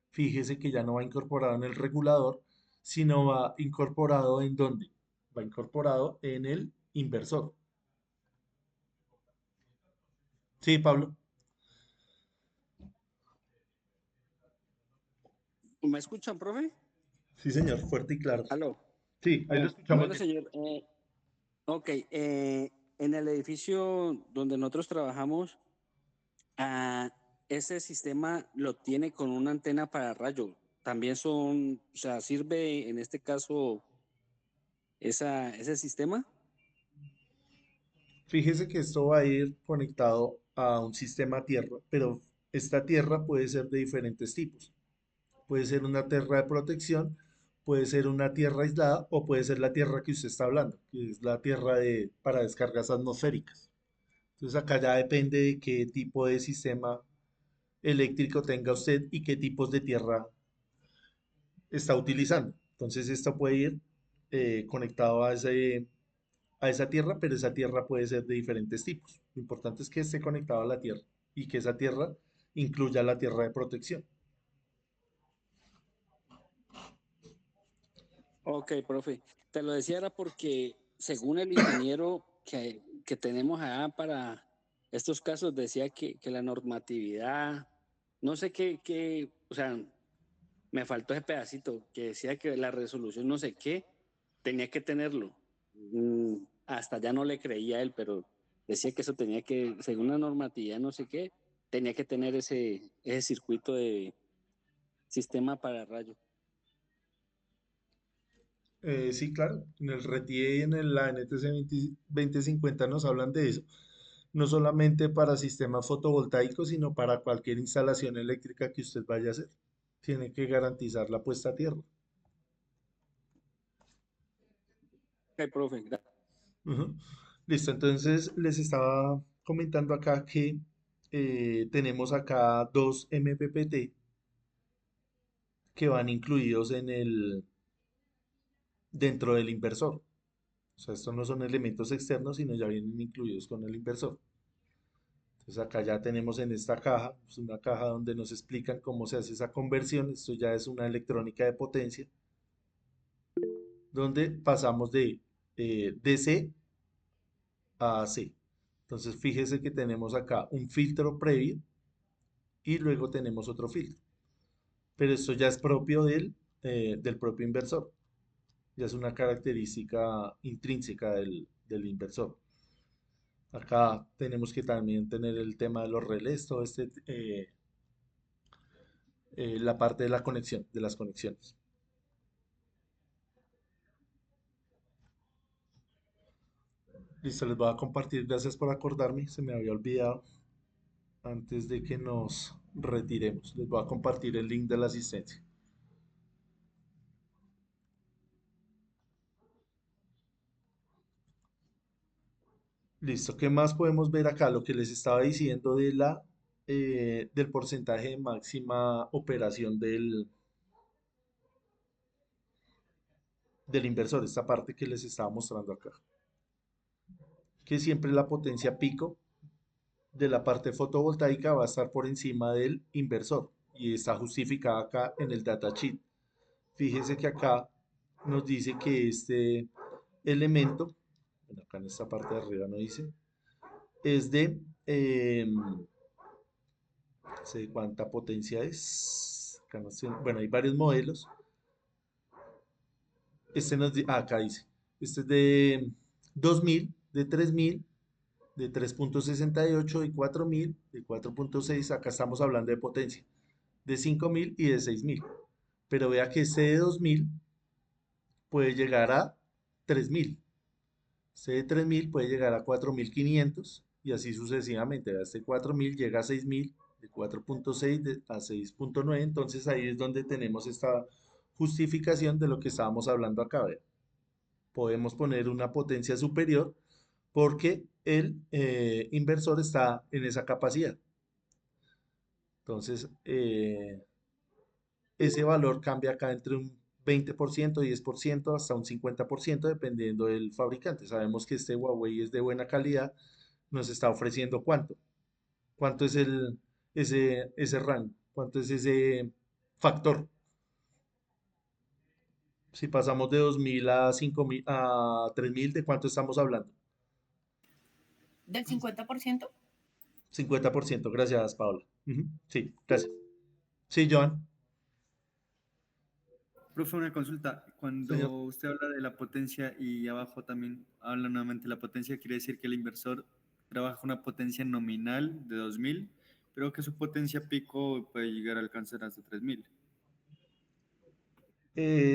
Fíjese que ya no va incorporado en el regulador, sino va incorporado ¿en dónde? Va incorporado en el inversor. Sí, Pablo. ¿Me escuchan, profe? Sí, señor, fuerte y claro. Aló. Sí, ahí lo escuchamos Bueno, bien. señor. Ok. En el edificio donde nosotros trabajamos, ese sistema lo tiene con una antena para rayo. También o sea, sirve en este caso ese sistema. Fíjese que esto va a ir conectado a un sistema tierra, pero esta tierra puede ser de diferentes tipos. Puede ser una tierra de protección, puede ser una tierra aislada o puede ser la tierra que usted está hablando, que es la tierra para descargas atmosféricas. Entonces acá ya depende de qué tipo de sistema eléctrico tenga usted y qué tipos de tierra está utilizando. Entonces esto puede ir conectado a esa tierra, pero esa tierra puede ser de diferentes tipos. Lo importante es que esté conectado a la tierra y que esa tierra incluya la tierra de protección. Ok, profe. Te lo decía era porque según el ingeniero que tenemos allá para estos casos, decía que la normatividad, no sé o sea, me faltó ese pedacito, que decía que la resolución no sé qué, tenía que tenerlo. Hasta ya no le creía a él, pero decía que eso tenía que, según la normatividad no sé qué, tenía que tener ese circuito de sistema para rayo. Sí, claro, en el RETIE y en la NTC 2050 nos hablan de eso, no solamente para sistemas fotovoltaicos, sino para cualquier instalación eléctrica que usted vaya a hacer. Tiene que garantizar la puesta a tierra. Ok, profe, Ujú. Listo, entonces les estaba comentando acá que tenemos acá dos MPPT que van incluidos dentro del inversor. O sea, estos no son elementos externos, sino ya vienen incluidos con el inversor. Entonces acá ya tenemos en esta caja, es una caja donde nos explican cómo se hace esa conversión. Esto ya es una electrónica de potencia, donde pasamos de DC a AC. Entonces fíjese que tenemos acá un filtro previo y luego tenemos otro filtro. Pero esto ya es propio del propio inversor. Ya es una característica intrínseca del inversor. Acá tenemos que también tener el tema de los relés, todo la parte de la conexión, de las conexiones. Listo, les voy a compartir, gracias por acordarme, se me había olvidado antes de que nos retiremos. Les voy a compartir el link de la asistencia. Listo, ¿qué más podemos ver acá? Lo que les estaba diciendo del porcentaje de máxima operación del inversor, esta parte que les estaba mostrando acá. Que siempre la potencia pico de la parte fotovoltaica va a estar por encima del inversor y está justificada acá en el datasheet. Fíjese que acá nos dice que este elemento, bueno, acá en esta parte de arriba no dice, es de, no sé cuánta potencia es, acá no sé, bueno, hay varios modelos. Este acá dice, este es de 2000, de 3000, de 3.68, de 4000, de 4.6, acá estamos hablando de potencia, de 5000 y de 6000. Pero vea que este de 2000 puede llegar a 3000. Este de 3000 puede llegar a 4500 y así sucesivamente. Este 4000 llega a 6000, de 4.6 a 6.9. Entonces ahí es donde tenemos esta justificación de lo que estábamos hablando acá. Vea. Podemos poner una potencia superior porque el inversor está en esa capacidad. Entonces, ese valor cambia acá entre un 20%, 10%, hasta un 50%, dependiendo del fabricante. Sabemos que este Huawei es de buena calidad, nos está ofreciendo cuánto. ¿Cuánto es ese rango? ¿Cuánto es ese factor? Si pasamos de 2000 a 5000 a 3000, ¿de cuánto estamos hablando? ¿Del 50%? 50%, gracias, Paola. Ujú, sí, gracias. Sí, Joan, Profe, una consulta. señor. Cuando usted habla de la potencia y abajo también habla nuevamente de la potencia, quiere decir que el inversor trabaja una potencia nominal de 2000, pero que su potencia pico puede llegar a alcanzar hasta 3000.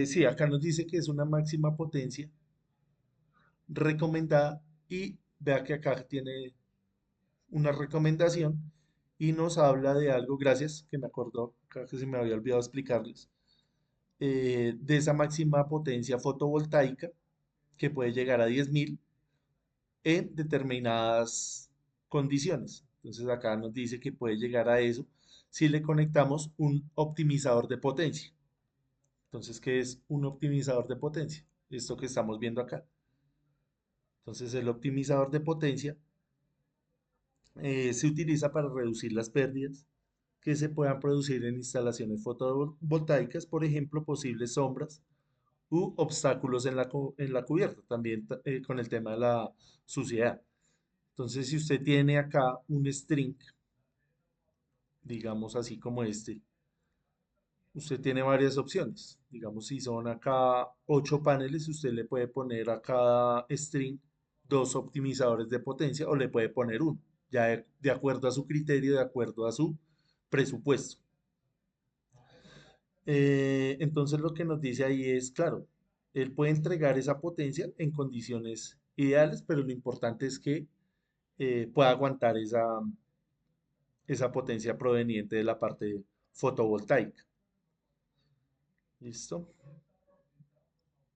Sí, acá nos dice que es una máxima potencia recomendada y vea que acá tiene una recomendación y nos habla de algo, gracias, que me acordó, creo que se me había olvidado explicarles, de esa máxima potencia fotovoltaica que puede llegar a 10.000 en determinadas condiciones. Entonces acá nos dice que puede llegar a eso si le conectamos un optimizador de potencia. Entonces, ¿qué es un optimizador de potencia? Esto que estamos viendo acá. Entonces, el optimizador de potencia se utiliza para reducir las pérdidas que se puedan producir en instalaciones fotovoltaicas, por ejemplo, posibles sombras u obstáculos en la cubierta, también con el tema de la suciedad. Entonces, si usted tiene acá un string, digamos así como este, usted tiene varias opciones. Digamos, si son acá 8 paneles, usted le puede poner a cada string dos optimizadores de potencia o le puede poner uno. ya de acuerdo a su criterio, de acuerdo a su presupuesto. Entonces lo que nos dice ahí es, claro, él puede entregar esa potencia en condiciones ideales, pero lo importante es que pueda aguantar esa potencia proveniente de la parte fotovoltaica. ¿Listo?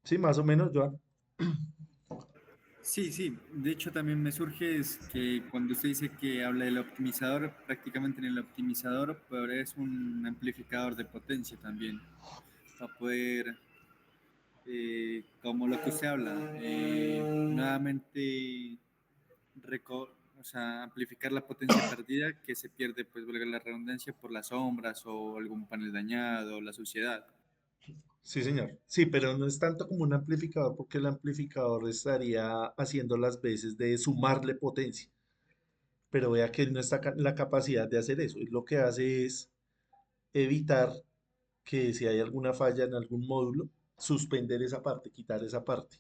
Sí, más o menos, Joan. Sí, sí. De hecho, también me surge es que cuando usted dice que habla del optimizador, prácticamente en el optimizador, pues es un amplificador de potencia también, para poder, como lo que usted habla, nuevamente o sea, amplificar la potencia perdida que se pierde, pues, valga la redundancia, por las sombras o algún panel dañado, la suciedad. Sí, señor. Sí, pero no es tanto como un amplificador porque el amplificador estaría haciendo las veces de sumarle potencia. Pero vea que él no está en la capacidad de hacer eso. Él lo que hace es evitar que si hay alguna falla en algún módulo, suspender esa parte, quitar esa parte.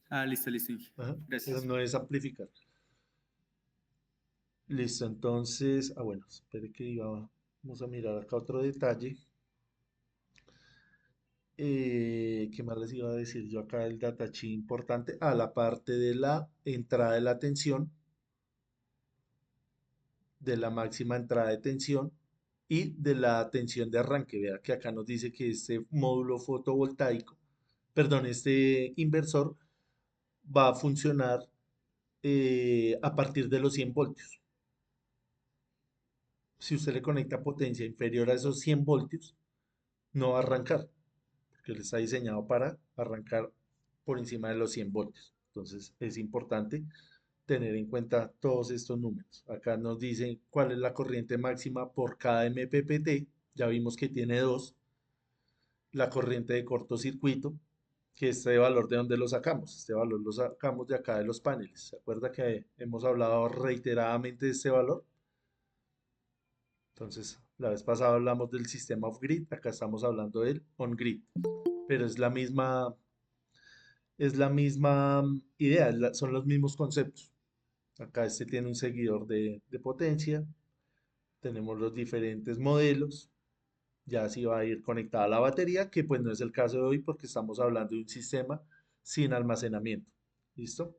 Ah, listo, listo, Inge. Ajá, pero Gracias. no es amplificar. Listo, entonces, bueno, espere que vamos a mirar acá otro detalle. ¿Qué más les iba a decir yo acá el datasheet importante? A la parte de la entrada de la tensión, de la máxima entrada de tensión y de la tensión de arranque. Vea que acá nos dice que este módulo fotovoltaico, perdón, este inversor va a funcionar a partir de los 100 voltios. Si usted le conecta potencia inferior a esos 100 voltios, no va a arrancar, porque él está diseñado para arrancar por encima de los 100 voltios. Entonces es importante tener en cuenta todos estos números. Acá nos dicen cuál es la corriente máxima por cada MPPT. Ya vimos que tiene dos. La corriente de cortocircuito, que este valor de dónde lo sacamos. Este valor lo sacamos de acá de los paneles. ¿Se acuerda que hemos hablado reiteradamente de este valor? Entonces, la vez pasada hablamos del sistema off-grid, acá estamos hablando del on-grid, pero es la misma idea, son los mismos conceptos. Acá este tiene un seguidor de potencia, tenemos los diferentes modelos, ya así va a ir conectada la batería, que pues no es el caso de hoy porque estamos hablando de un sistema sin almacenamiento. ¿Listo?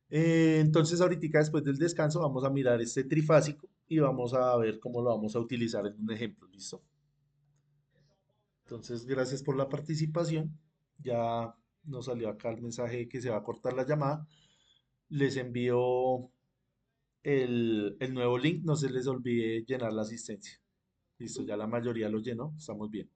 Entonces ahorita después del descanso vamos a mirar este trifásico y vamos a ver cómo lo vamos a utilizar en un ejemplo. ¿Listo? Entonces, gracias por la participación. Ya nos salió acá el mensaje que se va a cortar la llamada. Les envío el nuevo link. No se les olvide llenar la asistencia. Listo, ya la mayoría lo llenó. Estamos bien.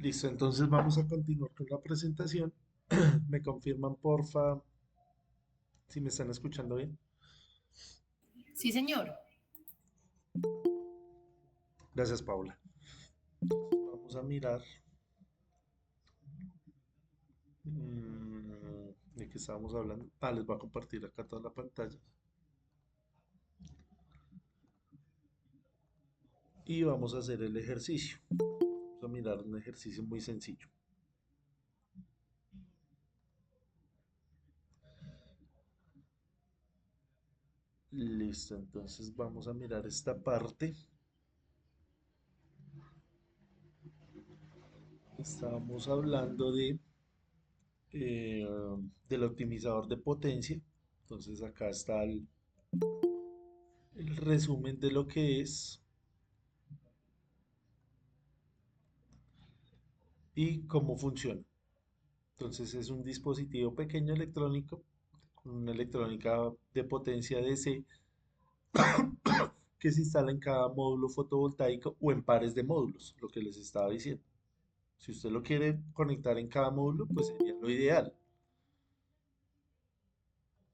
Listo, entonces vamos a continuar con la presentación. Me confirman, porfa, si me están escuchando bien. Sí, señor. Gracias, Paula. Vamos a mirar. ¿De qué estábamos hablando? Ah, les voy a compartir acá toda la pantalla. Y vamos a hacer el ejercicio. Vamos a mirar un ejercicio muy sencillo. Listo, entonces vamos a mirar esta parte. Estábamos hablando eh, del optimizador de potencia. Entonces acá está el resumen de lo que es y cómo funciona. Entonces es un dispositivo pequeño electrónico con una electrónica de potencia DC que se instala en cada módulo fotovoltaico o en pares de módulos, lo que les estaba diciendo. Si usted lo quiere conectar en cada módulo, pues sería lo ideal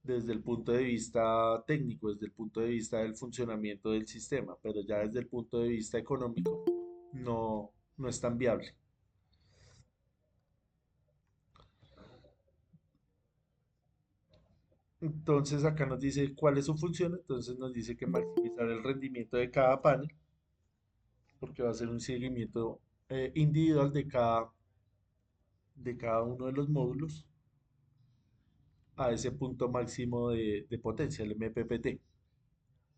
desde el punto de vista técnico, desde el punto de vista del funcionamiento del sistema, pero ya desde el punto de vista económico no es tan viable. Entonces acá nos dice cuál es su función, entonces nos dice que maximizar el rendimiento de cada panel, porque va a ser un seguimiento individual de cada uno de los módulos a ese punto máximo de potencia, el MPPT.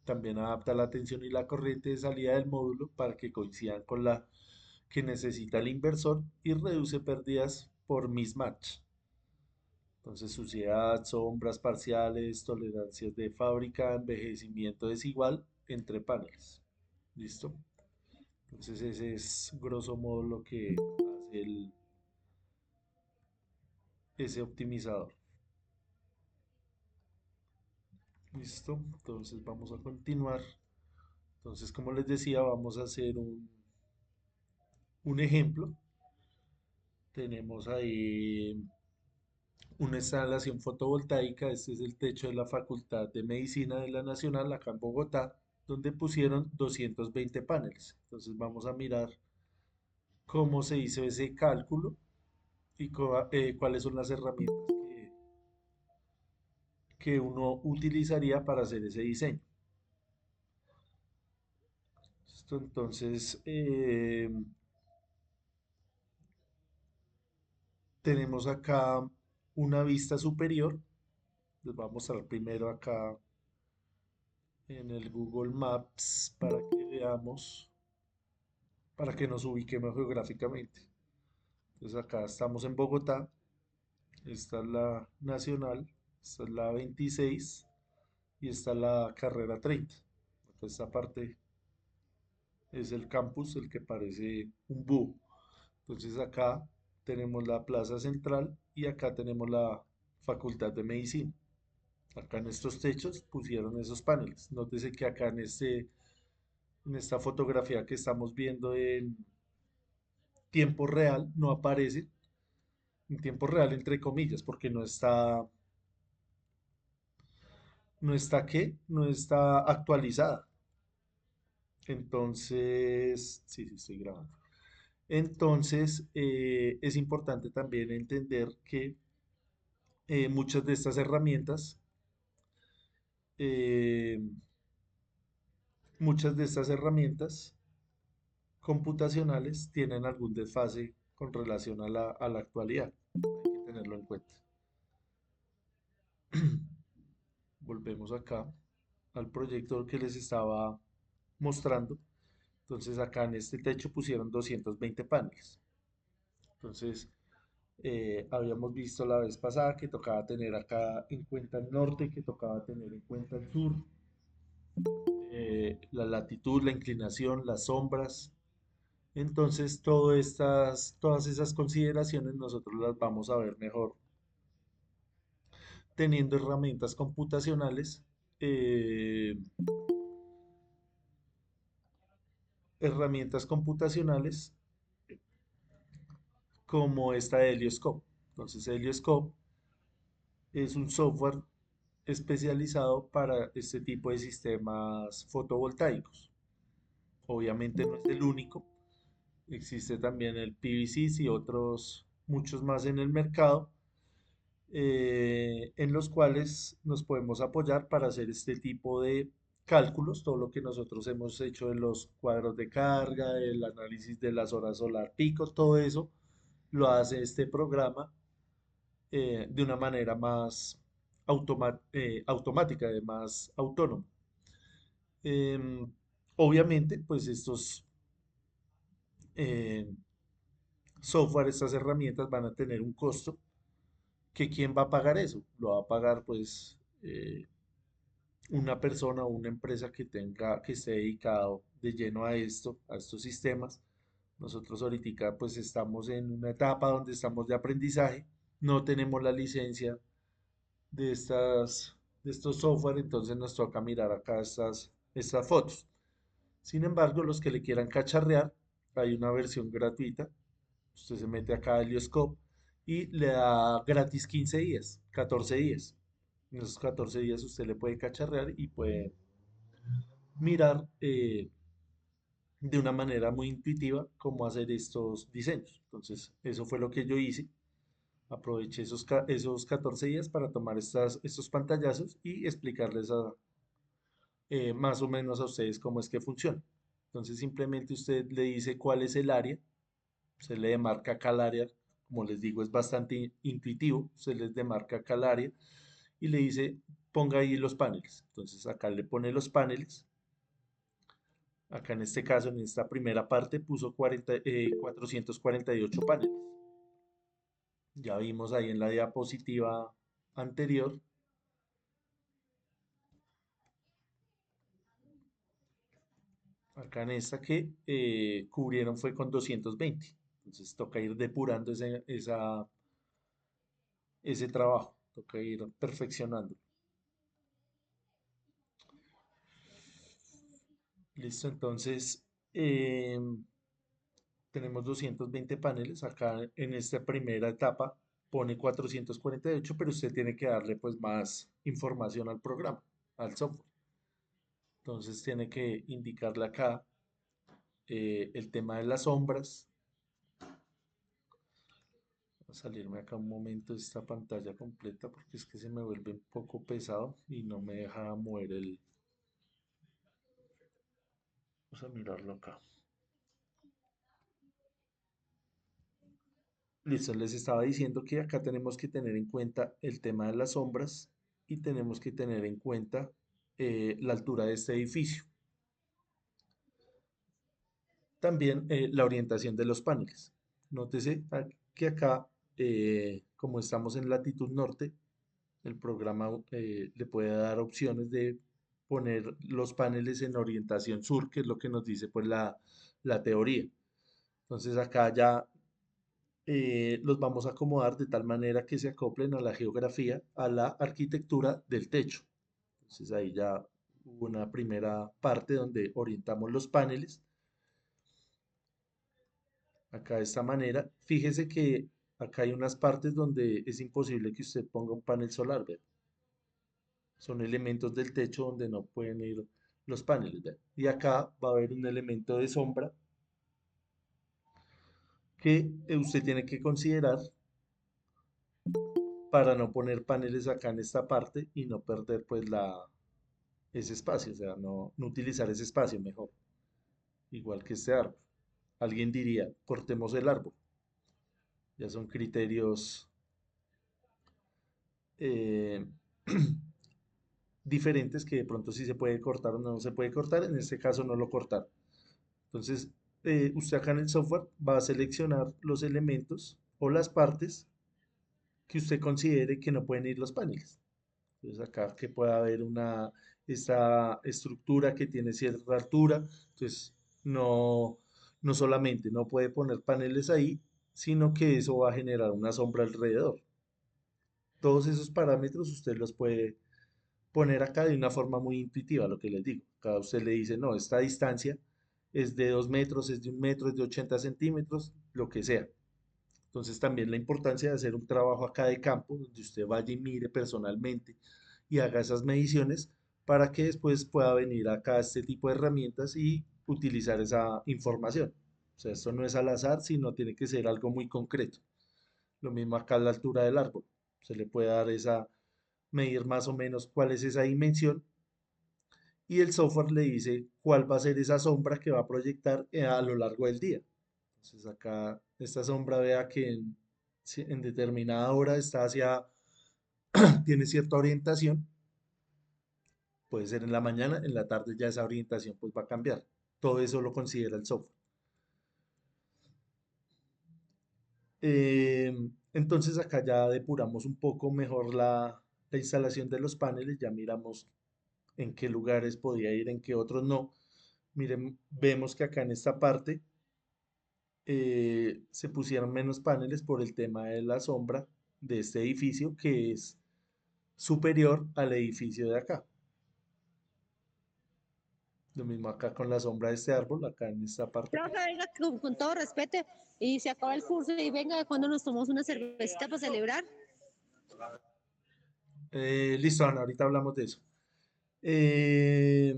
También adapta la tensión y la corriente de salida del módulo para que coincidan con la que necesita el inversor y reduce pérdidas por mismatch. Entonces, suciedad, sombras parciales, tolerancias de fábrica, envejecimiento desigual entre paneles. ¿Listo? Entonces, ese es grosso modo lo que hace ese optimizador. ¿Listo? Entonces, vamos a continuar. Entonces, como les decía, vamos a hacer un ejemplo. Tenemos ahí una instalación fotovoltaica. Este es el techo de la Facultad de Medicina de la Nacional, acá en Bogotá, donde pusieron 220 paneles. Entonces vamos a mirar cómo se hizo ese cálculo y cuáles son las herramientas que uno utilizaría para hacer ese diseño. Listo, entonces, tenemos acá una vista superior. Les voy a mostrar primero acá en el Google Maps para que veamos, para que nos ubiquemos geográficamente. Entonces acá estamos en Bogotá, esta es la Nacional, esta es la 26 y esta es la Carrera 30. Acá esta parte es el campus, el que parece un búho. Entonces acá tenemos la Plaza Central y acá tenemos la Facultad de Medicina. Acá en estos techos pusieron esos paneles. Nótese que acá en esta fotografía que estamos viendo en tiempo real no aparece en tiempo real entre comillas porque no está actualizada. Entonces, sí, sí, estoy grabando. Entonces, es importante también entender que muchas de estas herramientas, eh, muchas de estas herramientas computacionales tienen algún desfase con relación a la actualidad. Hay que tenerlo en cuenta. Volvemos acá al proyector que les estaba mostrando. Entonces acá en este techo pusieron 220 paneles. Entonces habíamos visto la vez pasada que tocaba tener acá en cuenta el norte, que tocaba tener en cuenta el sur, la latitud, la inclinación, las sombras. Entonces todas esas consideraciones nosotros las vamos a ver mejor teniendo eh, herramientas computacionales como esta de Helioscope. Entonces Helioscope es un software especializado para este tipo de sistemas fotovoltaicos. Obviamente no es el único, existe también el PVC y otros muchos más en el mercado, en los cuales nos podemos apoyar para hacer este tipo de cálculos, todo lo que nosotros hemos hecho en los cuadros de carga, el análisis de las horas solar pico, todo eso lo hace este programa de una manera más automática, más autónoma. Em, Obviamente, pues estos eh, software, estas herramientas van a tener un costo que ¿quién va a pagar eso? Lo va a pagar pues una persona o una empresa que esté dedicado de lleno a esto, a estos sistemas. Nosotros ahorita pues estamos en una etapa donde estamos de aprendizaje, no tenemos la licencia de estos software, entonces nos toca mirar acá estas fotos. Sin embargo, los que le quieran cacharrear, hay una versión gratuita. Usted se mete acá a Helioscope y le da gratis 15 días, 14 días. En esos 14 días usted le puede cacharrear y puede mirar de una manera muy intuitiva cómo hacer estos diseños. Entonces, eso fue lo que yo hice. Aproveché esos 14 días para tomar estos pantallazos y explicarles más o menos a ustedes cómo es que funciona. Entonces, simplemente usted le dice cuál es el área, se le demarca acá el área, como les digo, es bastante intuitivo, se les demarca acá el área y le dice, ponga ahí los paneles. Entonces, acá le pone los paneles. Acá en este caso, en esta primera parte, puso 448 paneles. Ya vimos ahí en la diapositiva anterior. Acá en esta que cubrieron fue con 220. Entonces toca ir depurando ese trabajo. Toca ir perfeccionando. Listo, entonces tenemos 220 paneles. Acá en esta primera etapa pone 448, pero usted tiene que darle pues más información al programa, al software. Entonces tiene que indicarle acá el tema de las sombras. Voy a salirme acá un momento de esta pantalla completa porque es que se me vuelve un poco pesado y no me deja mover el... Vamos a mirarlo acá. Listo, les estaba diciendo que acá tenemos que tener en cuenta el tema de las sombras y tenemos que tener en cuenta la altura de este edificio. También la orientación de los paneles. Nótese que acá, como estamos en latitud norte, el programa le puede dar opciones de poner los paneles en orientación sur, que es lo que nos dice pues la teoría. Entonces acá ya los vamos a acomodar de tal manera que se acoplen a la geografía, a la arquitectura del techo. Entonces ahí ya hubo una primera parte donde orientamos los paneles. Acá de esta manera, fíjese que acá hay unas partes donde es imposible que usted ponga un panel solar, ¿ve? Son elementos del techo donde no pueden ir los paneles, ¿ve? Y acá va a haber un elemento de sombra que usted tiene que considerar para no poner paneles acá en esta parte y no perder pues ese espacio, o sea, no utilizar ese espacio mejor, igual que este árbol. Alguien diría, cortemos el árbol. Ya son criterios eh, diferentes que de pronto sí se puede cortar o no se puede cortar, en este caso no lo cortaron. Entonces, usted acá en el software va a seleccionar los elementos o las partes que usted considere que no pueden ir los paneles. Entonces acá que pueda haber esta estructura que tiene cierta altura, entonces no solamente no puede poner paneles ahí, sino que eso va a generar una sombra alrededor. Todos esos parámetros usted los puede poner acá de una forma muy intuitiva, lo que les digo. Cada usted le dice, no, esta distancia es de 2 metros, es de 1 metro, es de 80 centímetros, lo que sea. Entonces también la importancia de hacer un trabajo acá de campo, donde usted vaya y mire personalmente y haga esas mediciones para que después pueda venir acá a este tipo de herramientas y utilizar esa información. O sea, esto no es al azar, sino tiene que ser algo muy concreto. Lo mismo acá a la altura del árbol. Se le puede dar medir más o menos cuál es esa dimensión y el software le dice cuál va a ser esa sombra que va a proyectar a lo largo del día. Entonces acá esta sombra vea que en determinada hora está tiene cierta orientación, puede ser en la mañana, en la tarde ya esa orientación pues va a cambiar. Todo eso lo considera el software. Entonces acá ya depuramos un poco mejor la instalación de los paneles, ya miramos en qué lugares podía ir, en qué otros no. Miren, vemos que acá en esta parte se pusieron menos paneles por el tema de la sombra de este edificio que es superior al edificio de acá. Lo mismo acá con la sombra de este árbol, acá en esta parte. Profe, venga, con todo respeto, y se acaba el curso y venga cuando nos tomamos una cervecita para celebrar. Listo, Ana, ahorita hablamos de eso. Eh,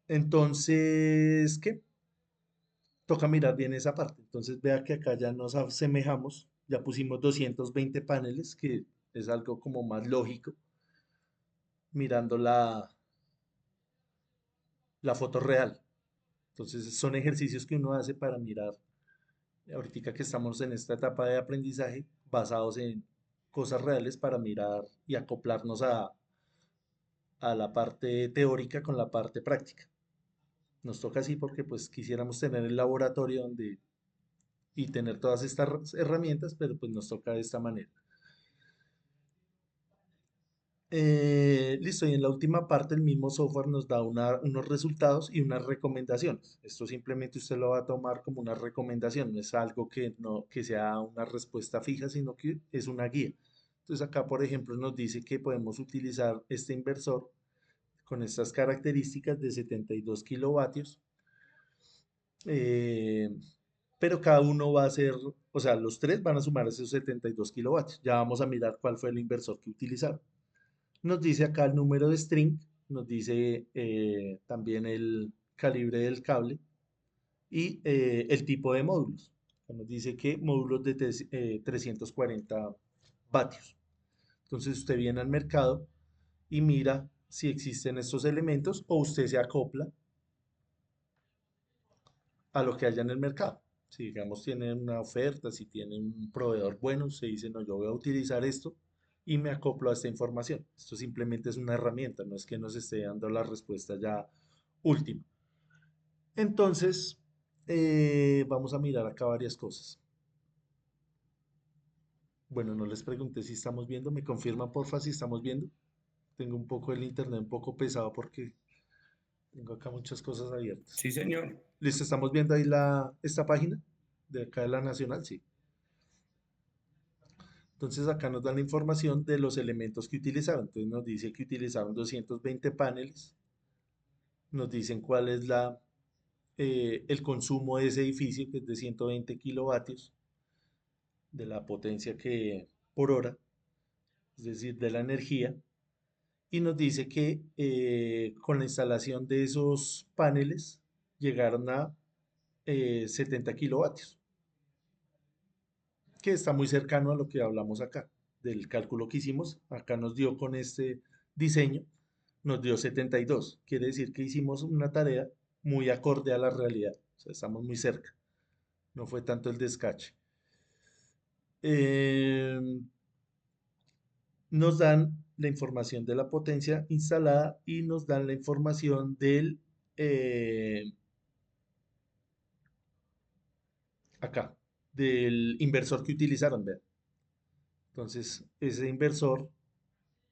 entonces, ¿qué? Toca mirar bien esa parte. Entonces, vea que acá ya nos asemejamos, ya pusimos 220 paneles, que es algo como más lógico, mirando la foto real. Entonces, son ejercicios que uno hace para mirar, ahorita que estamos en esta etapa de aprendizaje, basados en cosas reales para mirar y acoplarnos a la parte teórica con la parte práctica. Nos toca así porque pues quisiéramos tener el laboratorio y tener todas estas herramientas, pero pues nos toca de esta manera. Listo, y en la última parte el mismo software nos da unos resultados y unas recomendaciones. Esto simplemente usted lo va a tomar como una recomendación, no es algo que sea una respuesta fija, sino que es una guía. Entonces acá, por ejemplo, nos dice que podemos utilizar este inversor con estas características de 72 kilovatios, eh, pero cada uno va a ser, o sea, los tres van a sumar esos 72 kilovatios. Ya vamos a mirar cuál fue el inversor que utilizaron. Nos dice acá el número de string, nos dice también el calibre del cable y el tipo de módulos. Nos dice que módulos de 340 vatios. Entonces usted viene al mercado y mira si existen estos elementos o usted se acopla a lo que haya en el mercado. Si digamos tiene una oferta, si tiene un proveedor bueno, usted dice, no, yo voy a utilizar esto y me acoplo a esta información. Esto simplemente es una herramienta, no es que nos esté dando la respuesta ya última. Entonces, vamos a mirar acá varias cosas. Bueno, no les pregunté si estamos viendo, me confirman porfa si estamos viendo. Tengo un poco el internet un poco pesado porque tengo acá muchas cosas abiertas. Sí, señor. ¿Listo? ¿Estamos viendo ahí esta página de acá de la Nacional? Sí. Entonces acá nos dan la información de los elementos que utilizaron. Entonces nos dice que utilizaron 220 paneles, nos dicen cuál es el consumo de ese edificio, que es de 120 kilovatios, de la potencia por hora, es decir, de la energía, y nos dice que con la instalación de esos paneles llegaron a 70 kilovatios, que está muy cercano a lo que hablamos acá, del cálculo que hicimos. Acá nos dio con este diseño, nos dio 72. Quiere decir que hicimos una tarea muy acorde a la realidad. O sea, estamos muy cerca. No fue tanto el descache. Nos dan la información de la potencia instalada y nos dan la información eh, acá, del inversor que utilizaron, vean. Entonces, ese inversor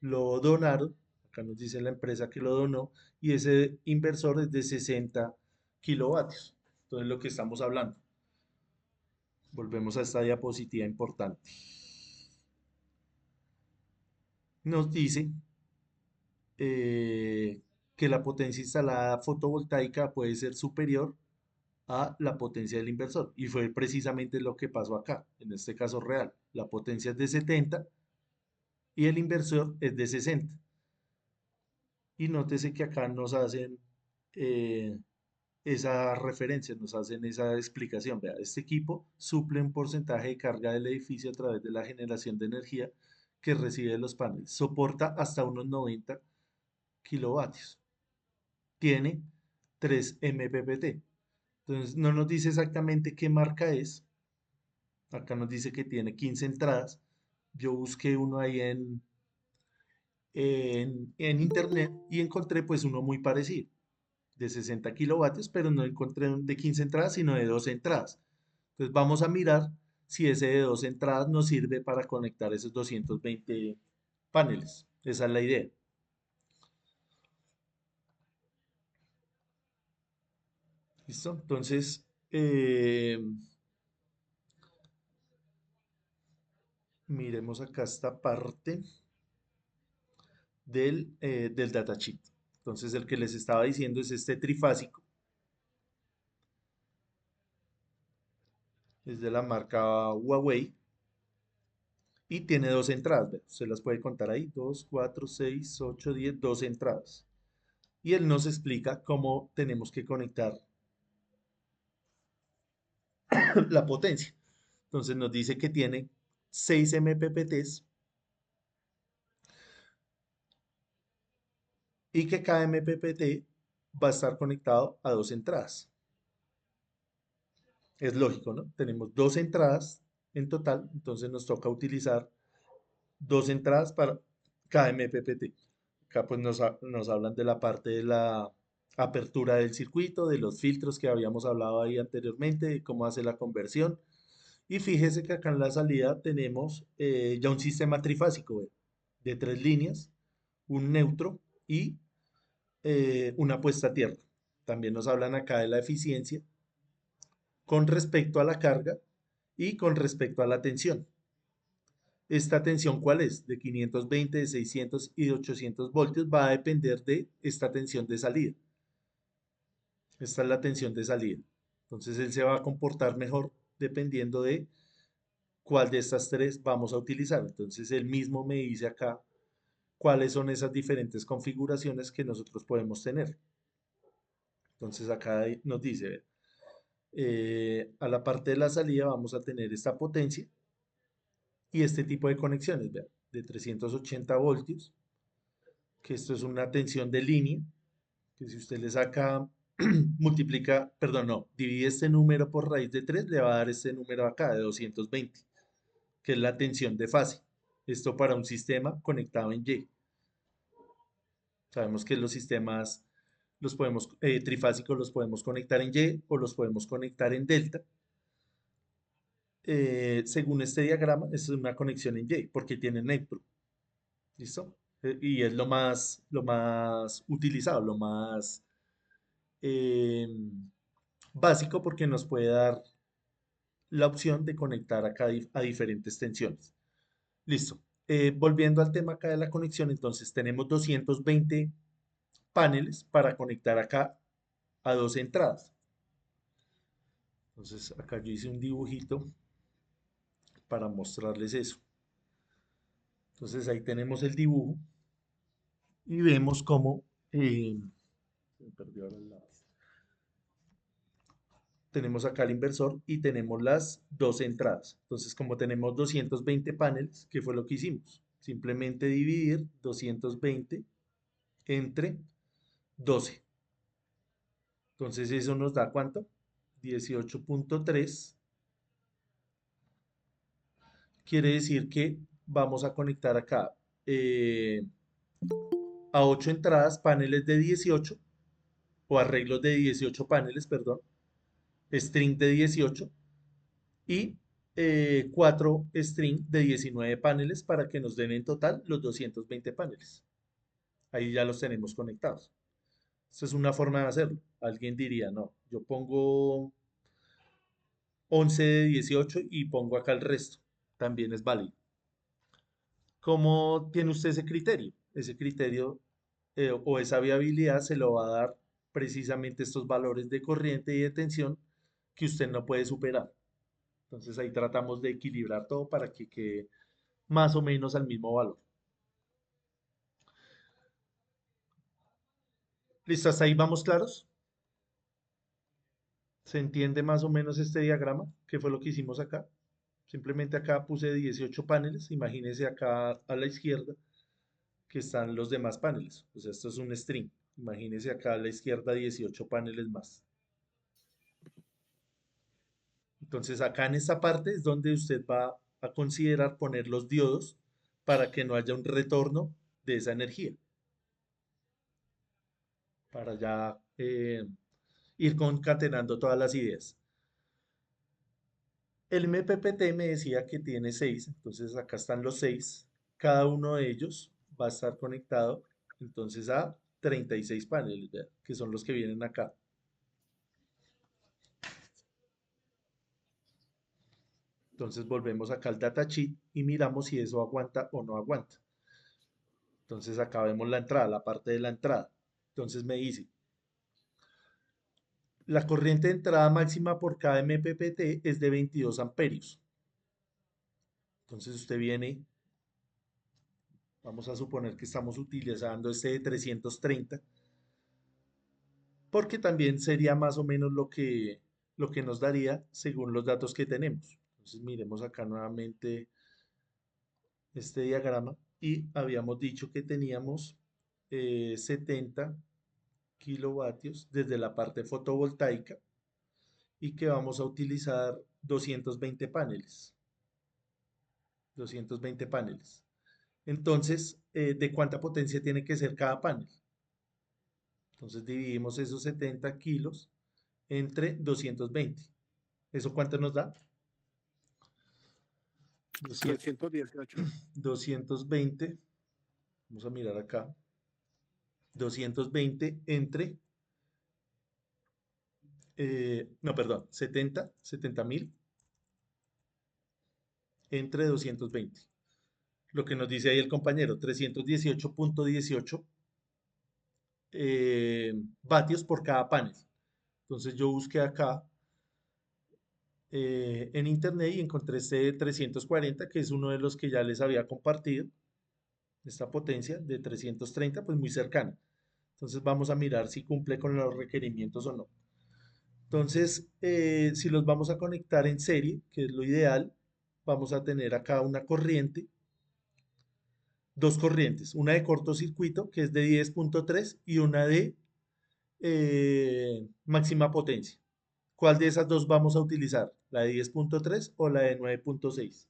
lo donaron, acá nos dice la empresa que lo donó, y ese inversor es de 60 kilovatios. Entonces, lo que estamos hablando. Volvemos a esta diapositiva importante. Nos dice que la potencia instalada fotovoltaica puede ser superior a la potencia del inversor. Y fue precisamente lo que pasó acá, en este caso real. La potencia es de 70 y el inversor es de 60. Y nótese que acá nos hacen eh, esa referencia, nos hacen esa explicación. Vea, este equipo suple un porcentaje de carga del edificio a través de la generación de energía que recibe de los paneles. Soporta hasta unos 90 kilovatios. Tiene 3 MPPT. Entonces no nos dice exactamente qué marca es. Acá nos dice que tiene 15 entradas. Yo busqué uno ahí en internet y encontré pues uno muy parecido, de 60 kilovatios, pero no encontré un de 15 entradas, sino de 12 entradas. Entonces vamos a mirar si ese de 12 entradas nos sirve para conectar esos 220 paneles. Esa es la idea. ¿Listo? Entonces, miremos acá esta parte del datasheet. Entonces, el que les estaba diciendo es este trifásico. Es de la marca Huawei. Y tiene dos entradas. Se las puede contar ahí. 2, 4, 6, 8, 10, dos entradas. Y él nos explica cómo tenemos que conectar la potencia. Entonces nos dice que tiene 6 MPPTs y que cada MPPT va a estar conectado a dos entradas. Es lógico, ¿no? Tenemos dos entradas en total, entonces nos toca utilizar dos entradas para cada MPPT. Acá pues nos hablan de la parte de la apertura del circuito, de los filtros que habíamos hablado ahí anteriormente, de cómo hace la conversión. Y fíjese que acá en la salida tenemos ya un sistema trifásico, de tres líneas, un neutro y una puesta a tierra. También nos hablan acá de la eficiencia con respecto a la carga y con respecto a la tensión. ¿Esta tensión cuál es? De 520, de 600 y de 800 voltios va a depender de esta tensión de salida. Esta es la tensión de salida. Entonces él se va a comportar mejor dependiendo de cuál de estas tres vamos a utilizar. Entonces él mismo me dice acá cuáles son esas diferentes configuraciones que nosotros podemos tener. Entonces acá nos dice, a la parte de la salida vamos a tener esta potencia y este tipo de conexiones, vean, de 380 voltios, que esto es una tensión de línea, que si usted le saca, multiplica, perdón, no, divide este número por raíz de 3, le va a dar este número acá de 220, que es la tensión de fase. Esto para un sistema conectado en Y. Sabemos que los sistemas trifásicos los podemos conectar en Y o los podemos conectar en delta. Según este diagrama, es una conexión en Y, porque tiene neutro. ¿Listo? Y es lo más utilizado, lo más eh, básico, porque nos puede dar la opción de conectar acá a diferentes tensiones. Listo. Volviendo al tema acá de la conexión, entonces tenemos 220 paneles para conectar acá a dos entradas. Entonces acá yo hice un dibujito para mostrarles eso. Entonces ahí tenemos el dibujo y vemos cómo se me perdió ahora el lápiz. Tenemos acá el inversor y tenemos las dos entradas. Entonces, como tenemos 220 paneles, ¿qué fue lo que hicimos? Simplemente dividir 220 entre 12. Entonces, eso nos da ¿cuánto? 18.3. Quiere decir que vamos a conectar acá a 8 entradas, paneles de 18, o arreglos de 18 paneles, perdón, string de 18, y 4 string de 19 paneles para que nos den en total los 220 paneles. Ahí ya los tenemos conectados. Esta es una forma de hacerlo. Alguien diría, no, yo pongo 11 de 18 y pongo acá el resto. También es válido. ¿Cómo tiene usted ese criterio? Ese criterio o esa viabilidad se lo va a dar precisamente estos valores de corriente y de tensión que usted no puede superar. Entonces ahí tratamos de equilibrar todo para que quede más o menos al mismo valor. ¿Listo? ¿Hasta ahí vamos claros? ¿Se entiende más o menos este diagrama? ¿Qué fue lo que hicimos acá? Simplemente acá puse 18 paneles. Imagínense acá a la izquierda que están los demás paneles. O sea, esto es un string. Imagínense acá a la izquierda 18 paneles más. Entonces acá en esta parte es donde usted va a considerar poner los diodos para que no haya un retorno de esa energía. Para ya ir concatenando todas las ideas. El MPPT me decía que tiene 6, entonces acá están los 6. Cada uno de ellos va a estar conectado entonces a 36 paneles, ¿verdad? Que son los que vienen acá. Entonces volvemos acá al datasheet y miramos si eso aguanta o no aguanta. Entonces acá vemos la entrada, la parte de la entrada. Entonces me dice, la corriente de entrada máxima por cada MPPT es de 22 amperios. Entonces usted viene, vamos a suponer que estamos utilizando este de 330, porque también sería más o menos lo que nos daría según los datos que tenemos. Entonces miremos acá nuevamente este diagrama y habíamos dicho que teníamos 70 kilovatios desde la parte fotovoltaica y que vamos a utilizar 220 paneles. 220 paneles. Entonces, ¿de cuánta potencia tiene que ser cada panel? Entonces dividimos esos 70 kilos entre 220. ¿Eso cuánto nos da? 318. 220. Vamos a mirar acá. 220 entre, no, perdón, 70.000 entre 220. Lo que nos dice ahí el compañero, 318.18 vatios por cada panel. Entonces yo busqué acá en internet y encontré este de 340, que es uno de los que ya les había compartido. Esta potencia de 330, pues muy cercana. Entonces vamos a mirar si cumple con los requerimientos o no. Entonces, si los vamos a conectar en serie, que es lo ideal, vamos a tener acá una corriente, dos corrientes, una de cortocircuito, que es de 10.3, y una de máxima potencia. ¿Cuál de esas dos vamos a utilizar? ¿La de 10.3 o la de 9.6?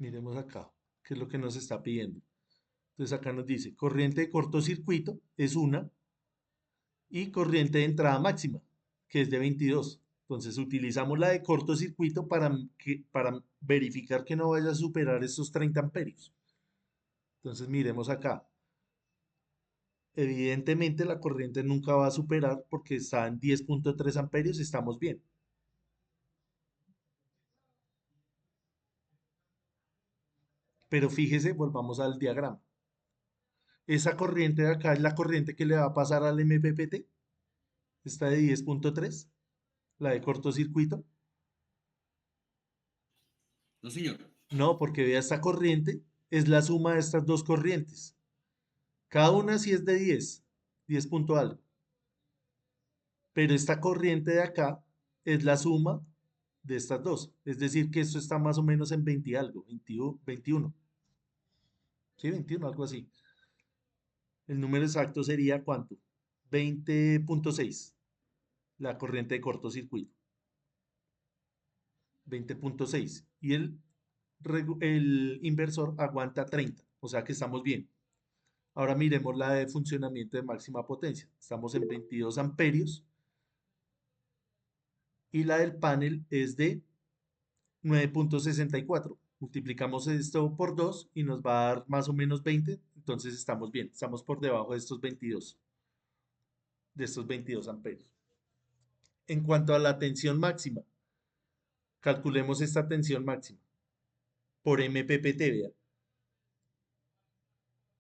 Miremos acá, qué es lo que nos está pidiendo. Entonces acá nos dice, corriente de cortocircuito es una y corriente de entrada máxima, que es de 22. Entonces utilizamos la de cortocircuito para verificar que no vaya a superar esos 30 amperios. Entonces miremos acá. Evidentemente la corriente nunca va a superar porque está en 10.3 amperios, estamos bien. Pero fíjese, volvamos al diagrama. Esa corriente de acá es la corriente que le va a pasar al MPPT, esta de 10.3, la de cortocircuito. No, señor. No, porque vea, esta corriente es la suma de estas dos corrientes. Cada una sí es de 10 punto algo. Pero esta corriente de acá es la suma de estas dos. Es decir, que esto está más o menos en 20 y algo, 21. Sí, 21, algo así. El número exacto sería ¿cuánto? 20.6, la corriente de cortocircuito. 20.6. Y el inversor aguanta 30, o sea que estamos bien. Ahora miremos la de funcionamiento de máxima potencia. Estamos en 22 amperios y la del panel es de 9.64. Multiplicamos esto por 2 y nos va a dar más o menos 20. Entonces estamos bien. Estamos por debajo de estos 22 amperios. En cuanto a la tensión máxima, calculemos esta tensión máxima por MPPT, vea.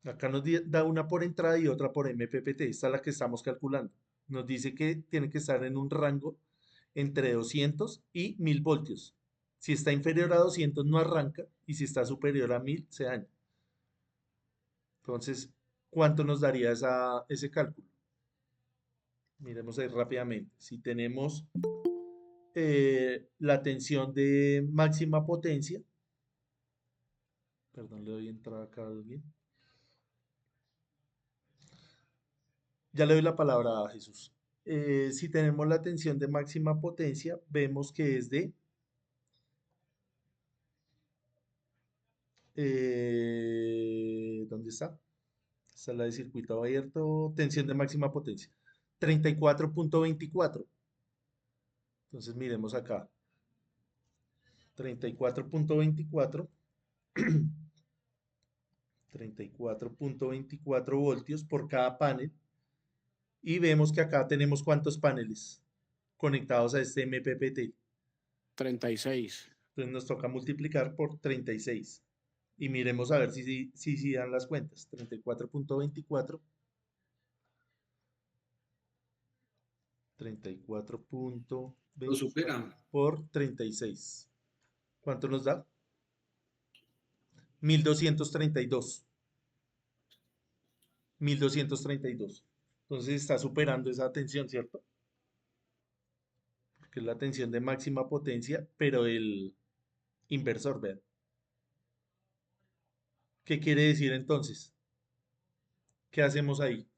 Acá nos da una por entrada y otra por MPPT. Esta es la que estamos calculando. Nos dice que tiene que estar en un rango entre 200 y 1000 voltios. Si está inferior a 200 no arranca y si está superior a 1000 se daña. Entonces, ¿cuánto nos daría ese cálculo? Miremos ahí rápidamente. Si tenemos la tensión de máxima potencia, perdón, le doy entrada acá a alguien. Ya le doy la palabra a Jesús. Si tenemos la tensión de máxima potencia, vemos que es de ¿dónde está? Esta es la de circuito abierto, tensión de máxima potencia, 34.24. Entonces miremos acá, 34.24, 34.24 voltios por cada panel. Y vemos que acá tenemos cuántos paneles conectados a este MPPT. 36. Entonces nos toca multiplicar por 36. Y miremos a ver si dan las cuentas. 34.24. 34.24 Lo superan. por 36. ¿Cuánto nos da? 1232. 1232. Entonces está superando esa tensión, ¿cierto? Porque es la tensión de máxima potencia, pero el inversor, vean. ¿Qué quiere decir entonces? ¿Qué hacemos ahí?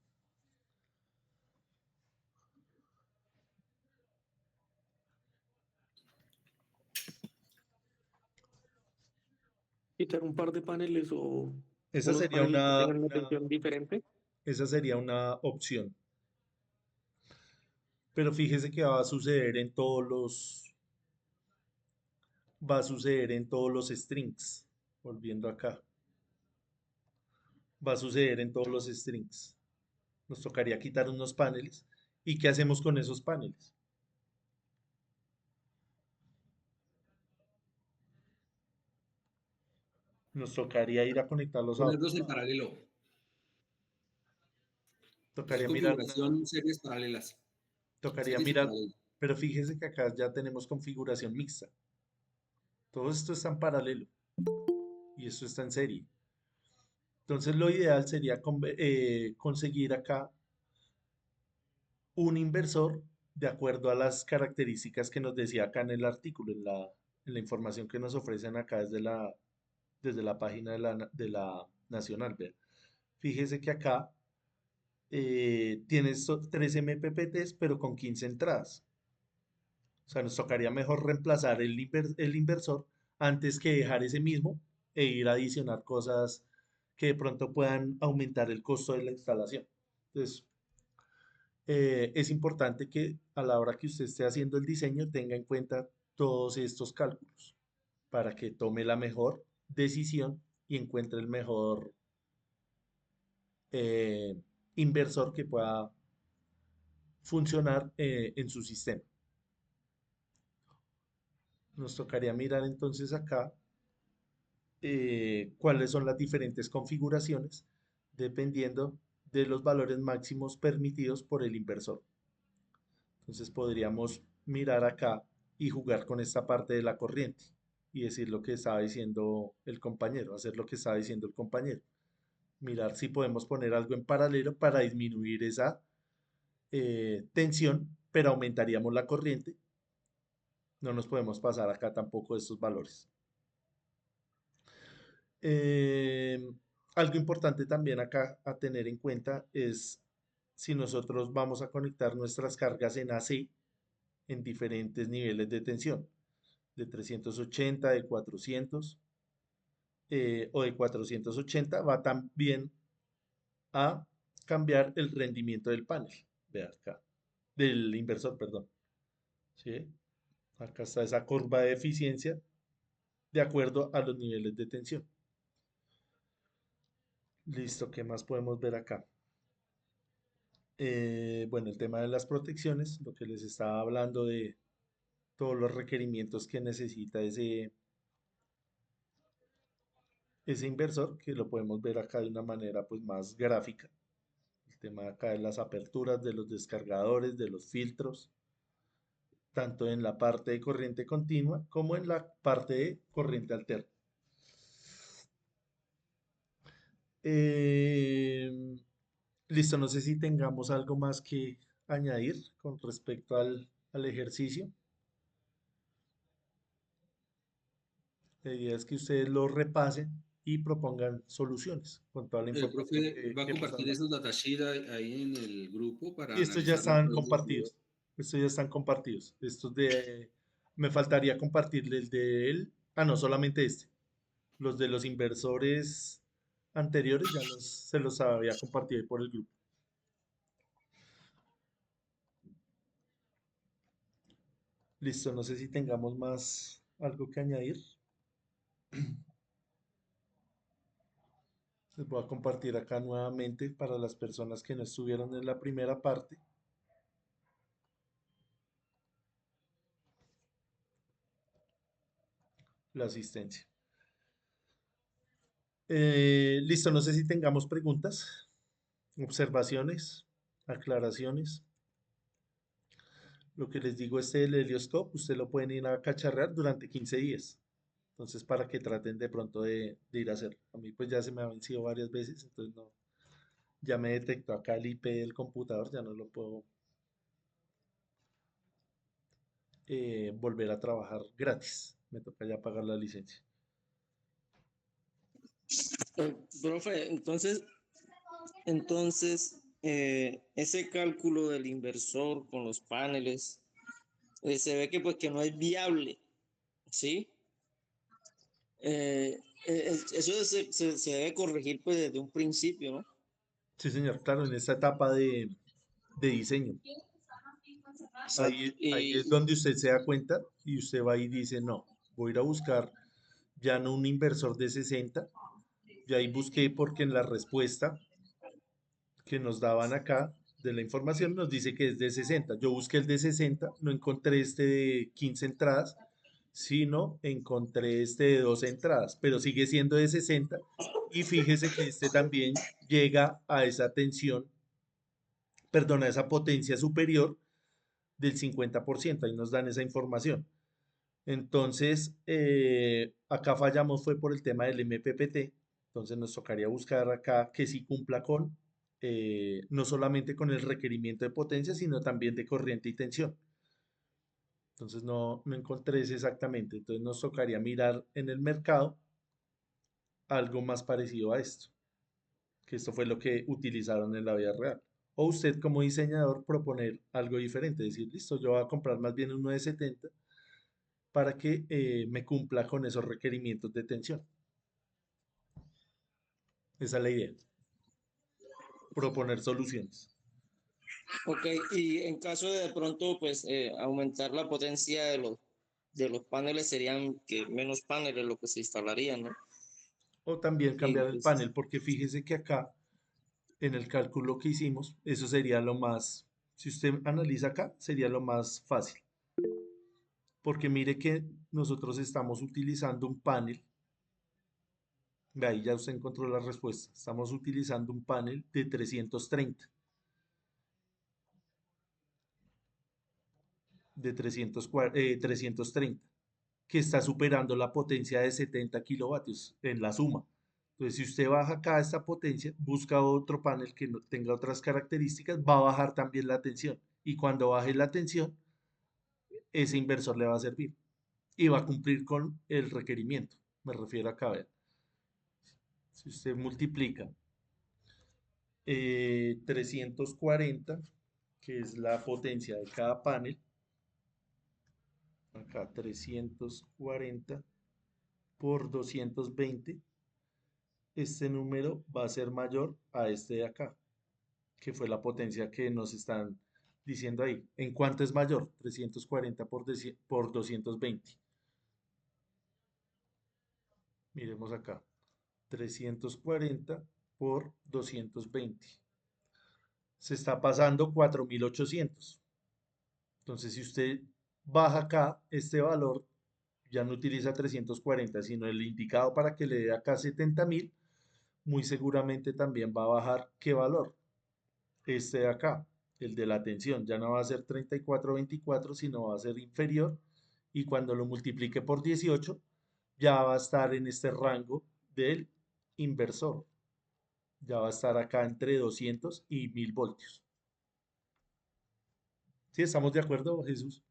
Quitar un par de paneles o Esa unos sería paneles que una, tengan una tensión diferente. esa sería una opción. Pero fíjese que va a suceder en strings. Volviendo acá. Va a suceder en todos los strings. Nos tocaría quitar unos paneles. ¿Y qué hacemos con esos paneles? Nos tocaría ir a conectarlos a Ponerlos otros. en paralelo. Es Tocaría mirar, configuración series paralelas. tocaría Series y mirar, paralelas. pero fíjese que acá ya tenemos configuración mixta. Todo esto está en paralelo y esto está en serie. Entonces lo ideal sería conseguir acá un inversor de acuerdo a las características que nos decía acá en el artículo, en la información que nos ofrecen acá desde la página de la Nacional. Vea. Fíjese que acá tiene 3 MPPTs, pero con 15 entradas. O sea, nos tocaría mejor reemplazar el inversor antes que dejar ese mismo e ir a adicionar cosas que de pronto puedan aumentar el costo de la instalación. Entonces, es importante que a la hora que usted esté haciendo el diseño tenga en cuenta todos estos cálculos para que tome la mejor decisión y encuentre el mejor inversor que pueda funcionar en su sistema. Nos tocaría mirar entonces acá cuáles son las diferentes configuraciones dependiendo de los valores máximos permitidos por el inversor. Entonces podríamos mirar acá y jugar con esta parte de la corriente y decir lo que estaba diciendo el compañero, hacer lo que estaba diciendo el compañero. Mirar si podemos poner algo en paralelo para disminuir esa tensión, pero aumentaríamos la corriente. No nos podemos pasar acá tampoco de estos valores. Algo importante también acá a tener en cuenta es si nosotros vamos a conectar nuestras cargas en AC en diferentes niveles de tensión, de 380, de 400 o de 480, va también a cambiar el rendimiento del panel. Ve acá, del inversor, perdón. ¿Sí? Acá está esa curva de eficiencia de acuerdo a los niveles de tensión. Listo, ¿qué más podemos ver acá? Bueno, el tema de las protecciones, lo que les estaba hablando de todos los requerimientos que necesita ese inversor, que lo podemos ver acá de una manera pues más gráfica. El tema acá de las aperturas, de los descargadores, de los filtros, tanto en la parte de corriente continua como en la parte de corriente alterna. Listo, no sé si tengamos algo más que añadir con respecto al ejercicio. La idea es que ustedes lo repasen y propongan soluciones con toda la El información profe va a que hemos compartir hablado. esos datasheets ahí en el grupo para Y estos ya analizarlos están todos los días. compartidos. Estos ya están compartidos. Me faltaría compartirle el de él. Ah, no, solamente este. Los de los inversores anteriores ya se los había compartido por el grupo. Listo, no sé si tengamos más algo que añadir. Les voy a compartir acá nuevamente para las personas que no estuvieron en la primera parte. La asistencia. Listo, no sé si tengamos preguntas, observaciones, aclaraciones. Lo que les digo, el helioscope, usted lo pueden ir a cacharrear durante 15 días. Entonces, para que traten de pronto de ir a hacerlo. A mí pues ya se me ha vencido varias veces, entonces no, ya me detectó acá el IP del computador, ya no lo puedo volver a trabajar gratis. Me toca ya pagar la licencia. Profe, entonces ese cálculo del inversor con los paneles se ve que pues que no es viable, ¿sí? Eso se debe corregir pues desde un principio, ¿no? Sí, señor, claro, en esta etapa de diseño. Exacto. Ahí es donde usted se da cuenta y usted va y dice, no, voy a ir a buscar ya no un inversor de 60. Y ahí busqué porque en la respuesta que nos daban acá de la información nos dice que es de 60. Yo busqué el de 60, no encontré este de 15 entradas, sino encontré este de 12 entradas, pero sigue siendo de 60. Y fíjese que este también llega a esa tensión, perdón, a esa potencia superior del 50%. Ahí nos dan esa información. Entonces, acá fallamos fue por el tema del MPPT. Entonces nos tocaría buscar acá que sí cumpla con, no solamente con el requerimiento de potencia, sino también de corriente y tensión. Entonces no encontré ese exactamente. Entonces nos tocaría mirar en el mercado algo más parecido a esto, que esto fue lo que utilizaron en la vida real. O usted como diseñador proponer algo diferente, decir, listo, yo voy a comprar más bien uno de 70 para que me cumpla con esos requerimientos de tensión. Esa es la idea. Proponer soluciones. Ok, y en caso de pronto pues aumentar la potencia de los paneles serían que menos paneles lo que se instalarían, ¿no? O también Y cambiar el pues, panel, porque fíjese que acá en el cálculo que hicimos, eso sería lo más, si usted analiza acá, sería lo más fácil. Porque mire que nosotros estamos utilizando un panel, de ahí ya usted encontró la respuesta, estamos utilizando un panel de 330, de 330, que está superando la potencia de 70 kilovatios en la suma. Entonces, si usted baja acá esta potencia, busca otro panel que no tenga otras características, va a bajar también la tensión. Y cuando baje la tensión, ese inversor le va a servir y va a cumplir con el requerimiento. Me refiero acá, vean. Si usted multiplica 340, que es la potencia de cada panel, acá 340 por 220, este número va a ser mayor a este de acá, que fue la potencia que nos están diciendo ahí. ¿En cuánto es mayor? 340 por 220. Miremos acá. 340 por 220. Se está pasando 4800. Entonces, si usted baja acá este valor, ya no utiliza 340, sino el indicado para que le dé acá 70.000, muy seguramente también va a bajar ¿qué valor? Este de acá, el de la tensión, ya no va a ser 3424, sino va a ser inferior, y cuando lo multiplique por 18, ya va a estar en este rango del inversor. Ya va a estar acá entre 200 y 1000 voltios. ¿Sí estamos de acuerdo, Jesús?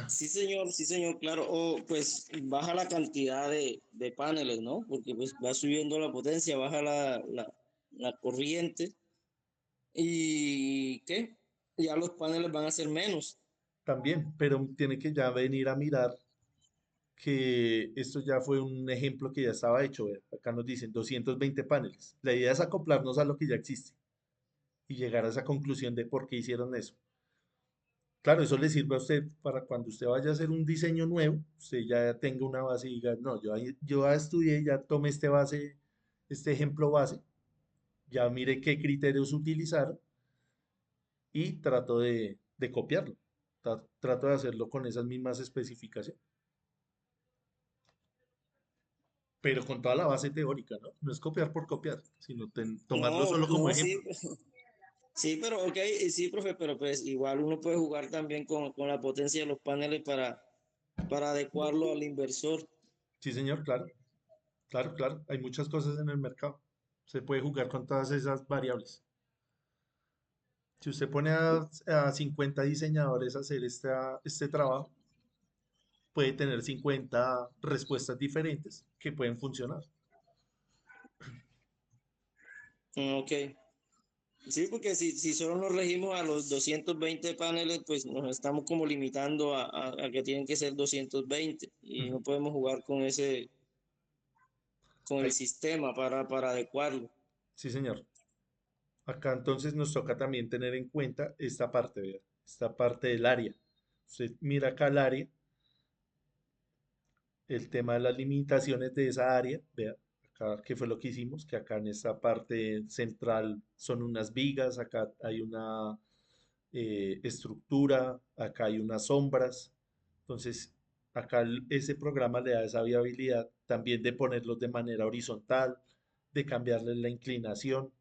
Sí, señor, claro. O pues baja la cantidad de paneles, ¿no? Porque pues va subiendo la potencia, baja la corriente y ¿qué? Ya los paneles van a ser menos. También, pero tiene que ya venir a mirar que esto ya fue un ejemplo que ya estaba hecho. Vea, acá nos dicen 220 paneles. La idea es acoplarnos a lo que ya existe y llegar a esa conclusión de por qué hicieron eso. Claro, eso le sirve a usted para cuando usted vaya a hacer un diseño nuevo, usted ya tenga una base y diga, no, yo ya estudié, ya tomé este base, este ejemplo base, ya mire qué criterios utilizaron y trato de copiarlo. Trato de hacerlo con esas mismas especificaciones, pero con toda la base teórica, ¿no? No es copiar por copiar, sino tomarlo No, solo como no, sí. ejemplo. Sí, pero ok, sí, profe, pero pues igual uno puede jugar también con la potencia de los paneles para adecuarlo al inversor. Sí, señor, claro, claro, claro. Hay muchas cosas en el mercado. Se puede jugar con todas esas variables. Si usted pone a 50 diseñadores a hacer este trabajo, puede tener 50 respuestas diferentes que pueden funcionar. Ok. Sí, porque si solo nos regimos a los 220 paneles, pues nos estamos como limitando a que tienen que ser 220 y no Ujú. podemos jugar con el Ahí- sistema para adecuarlo. sí, señor. Acá entonces nos toca también tener en cuenta esta parte, ¿vea? Esta parte del área. Usted mira acá el área, el tema de las limitaciones de esa área, vea, acá qué fue lo que hicimos, que acá en esta parte central son unas vigas, acá hay una estructura, acá hay unas sombras. Entonces, acá ese programa le da esa viabilidad también de ponerlos de manera horizontal, de cambiarles la inclinación.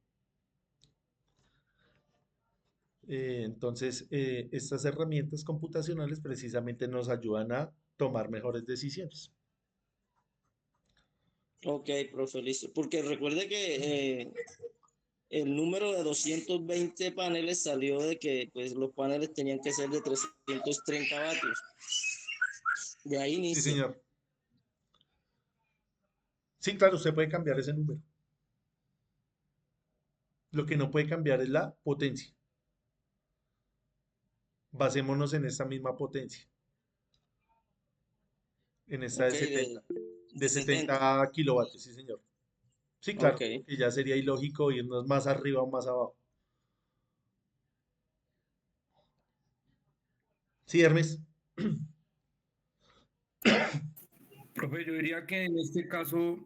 Entonces, estas herramientas computacionales precisamente nos ayudan a tomar mejores decisiones. Ok, profe, listo. Porque recuerde que el número de 220 paneles salió de que pues, los paneles tenían que ser de 330 vatios. De ahí Sí, inicia. señor. Sí, claro, usted puede cambiar ese número. Lo que no puede cambiar es la potencia. Basémonos en esta misma potencia, en esta Ok, de de 70. 70 kilovatios, sí, señor. Sí, Ok. claro, porque ya sería ilógico irnos más arriba o más abajo. Sí, Hermes. Profe, yo diría que en este caso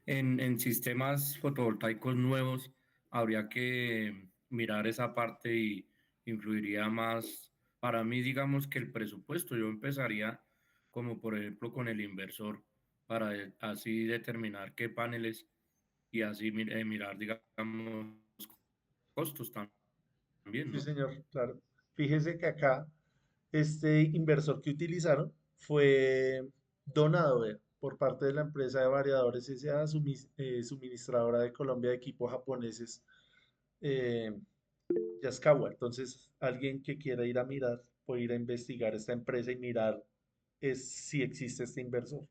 en sistemas fotovoltaicos nuevos habría que mirar esa parte y influiría más. Para mí, digamos que el presupuesto, yo empezaría como por ejemplo con el inversor para así determinar qué paneles y así mirar, digamos, costos también, Sí, ¿no? señor, claro. Fíjese que acá este inversor que utilizaron fue donado, vea, por parte de la empresa de variadores S.A., suministradora de Colombia de equipos japoneses, eh, Yaskawa. Entonces, alguien que quiera ir a mirar, puede ir a investigar esta empresa y mirar si existe este inversor.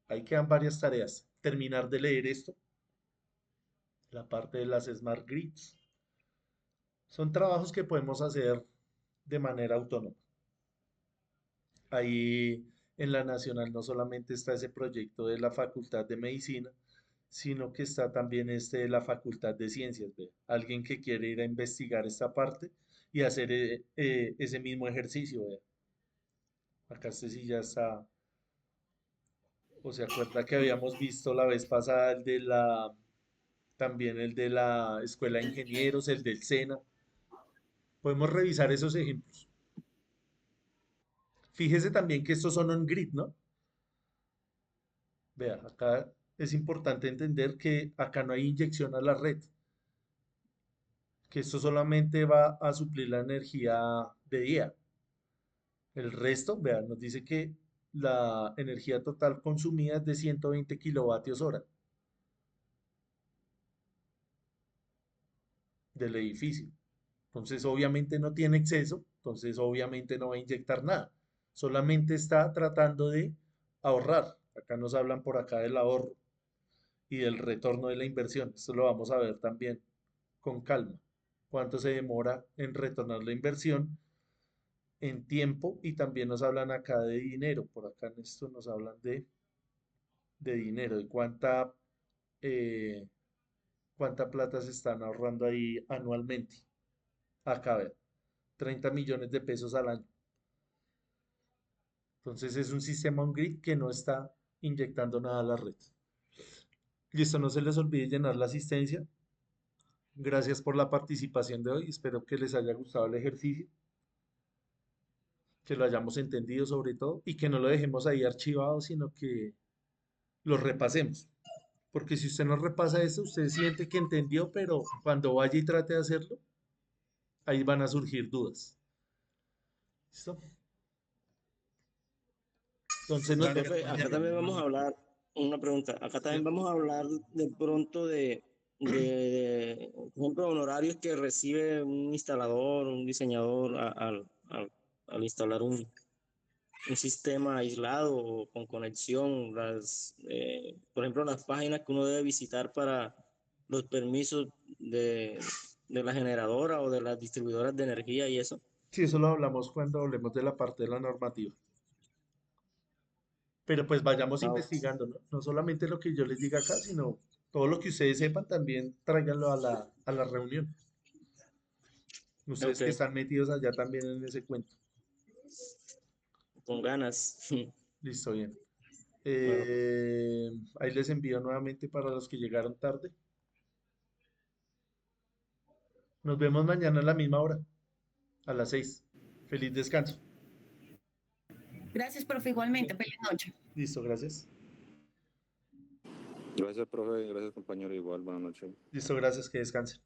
Ahí quedan varias tareas. Terminar de leer esto, la parte de las Smart Grids. Son trabajos que podemos hacer de manera autónoma. Ahí en la Nacional no solamente está ese proyecto de la Facultad de Medicina, sino que está también este de la Facultad de Ciencias. ¿Ve? Alguien que quiere ir a investigar esta parte y hacer ese mismo ejercicio. ¿Ve? Acá este sí ya está, o se acuerda que habíamos visto la vez pasada también el de la Escuela de Ingenieros, el del SENA. Podemos revisar esos ejemplos. Fíjese también que estos son on-grid, ¿no? Vea, acá es importante entender que acá no hay inyección a la red, que esto solamente va a suplir la energía de día. El resto, vea, nos dice que la energía total consumida es de 120 kilovatios hora del edificio. Entonces, obviamente no tiene exceso, entonces obviamente no va a inyectar nada. Solamente está tratando de ahorrar. Acá nos hablan por acá del ahorro y del retorno de la inversión. Esto lo vamos a ver también con calma. Cuánto se demora en retornar la inversión en tiempo y también nos hablan acá de dinero. Por acá en esto nos hablan de dinero, de eh, cuánta plata se están ahorrando ahí anualmente. Acá, ver, 30 millones de pesos al año. Entonces es un sistema on-grid que no está inyectando nada a la red. Listo, no se les olvide llenar la asistencia. Gracias por la participación de hoy. Espero que les haya gustado el ejercicio, que lo hayamos entendido sobre todo y que no lo dejemos ahí archivado, sino que lo repasemos. Porque si usted no repasa esto, usted siente que entendió, pero cuando vaya y trate de hacerlo, ahí van a surgir dudas. ¿Listo? Entonces nos vemos Profe, acá mañana. también vamos a hablar, una pregunta, acá también Sí. vamos a hablar de pronto por ejemplo, honorarios que recibe un instalador, un diseñador al instalar un sistema aislado o con conexión, por ejemplo, las páginas que uno debe visitar para los permisos de, de la generadora o de las distribuidoras de energía y eso. Sí, eso lo hablamos cuando hablemos de la parte de la normativa. Pero pues vayamos Ah, investigando, ¿no? No solamente lo que yo les diga acá, sino todo lo que ustedes sepan también tráiganlo a la reunión. Ustedes ok, que están metidos allá también en ese cuento. con ganas. Listo, bien. Bueno, Ahí les envío nuevamente para los que llegaron tarde. Nos vemos mañana a la misma hora, a las 6. Feliz descanso. Gracias, profe, igualmente. Feliz noche. Listo, gracias. Gracias, profe. Gracias, compañero. Igual, buenas noches. Listo, gracias, que descansen.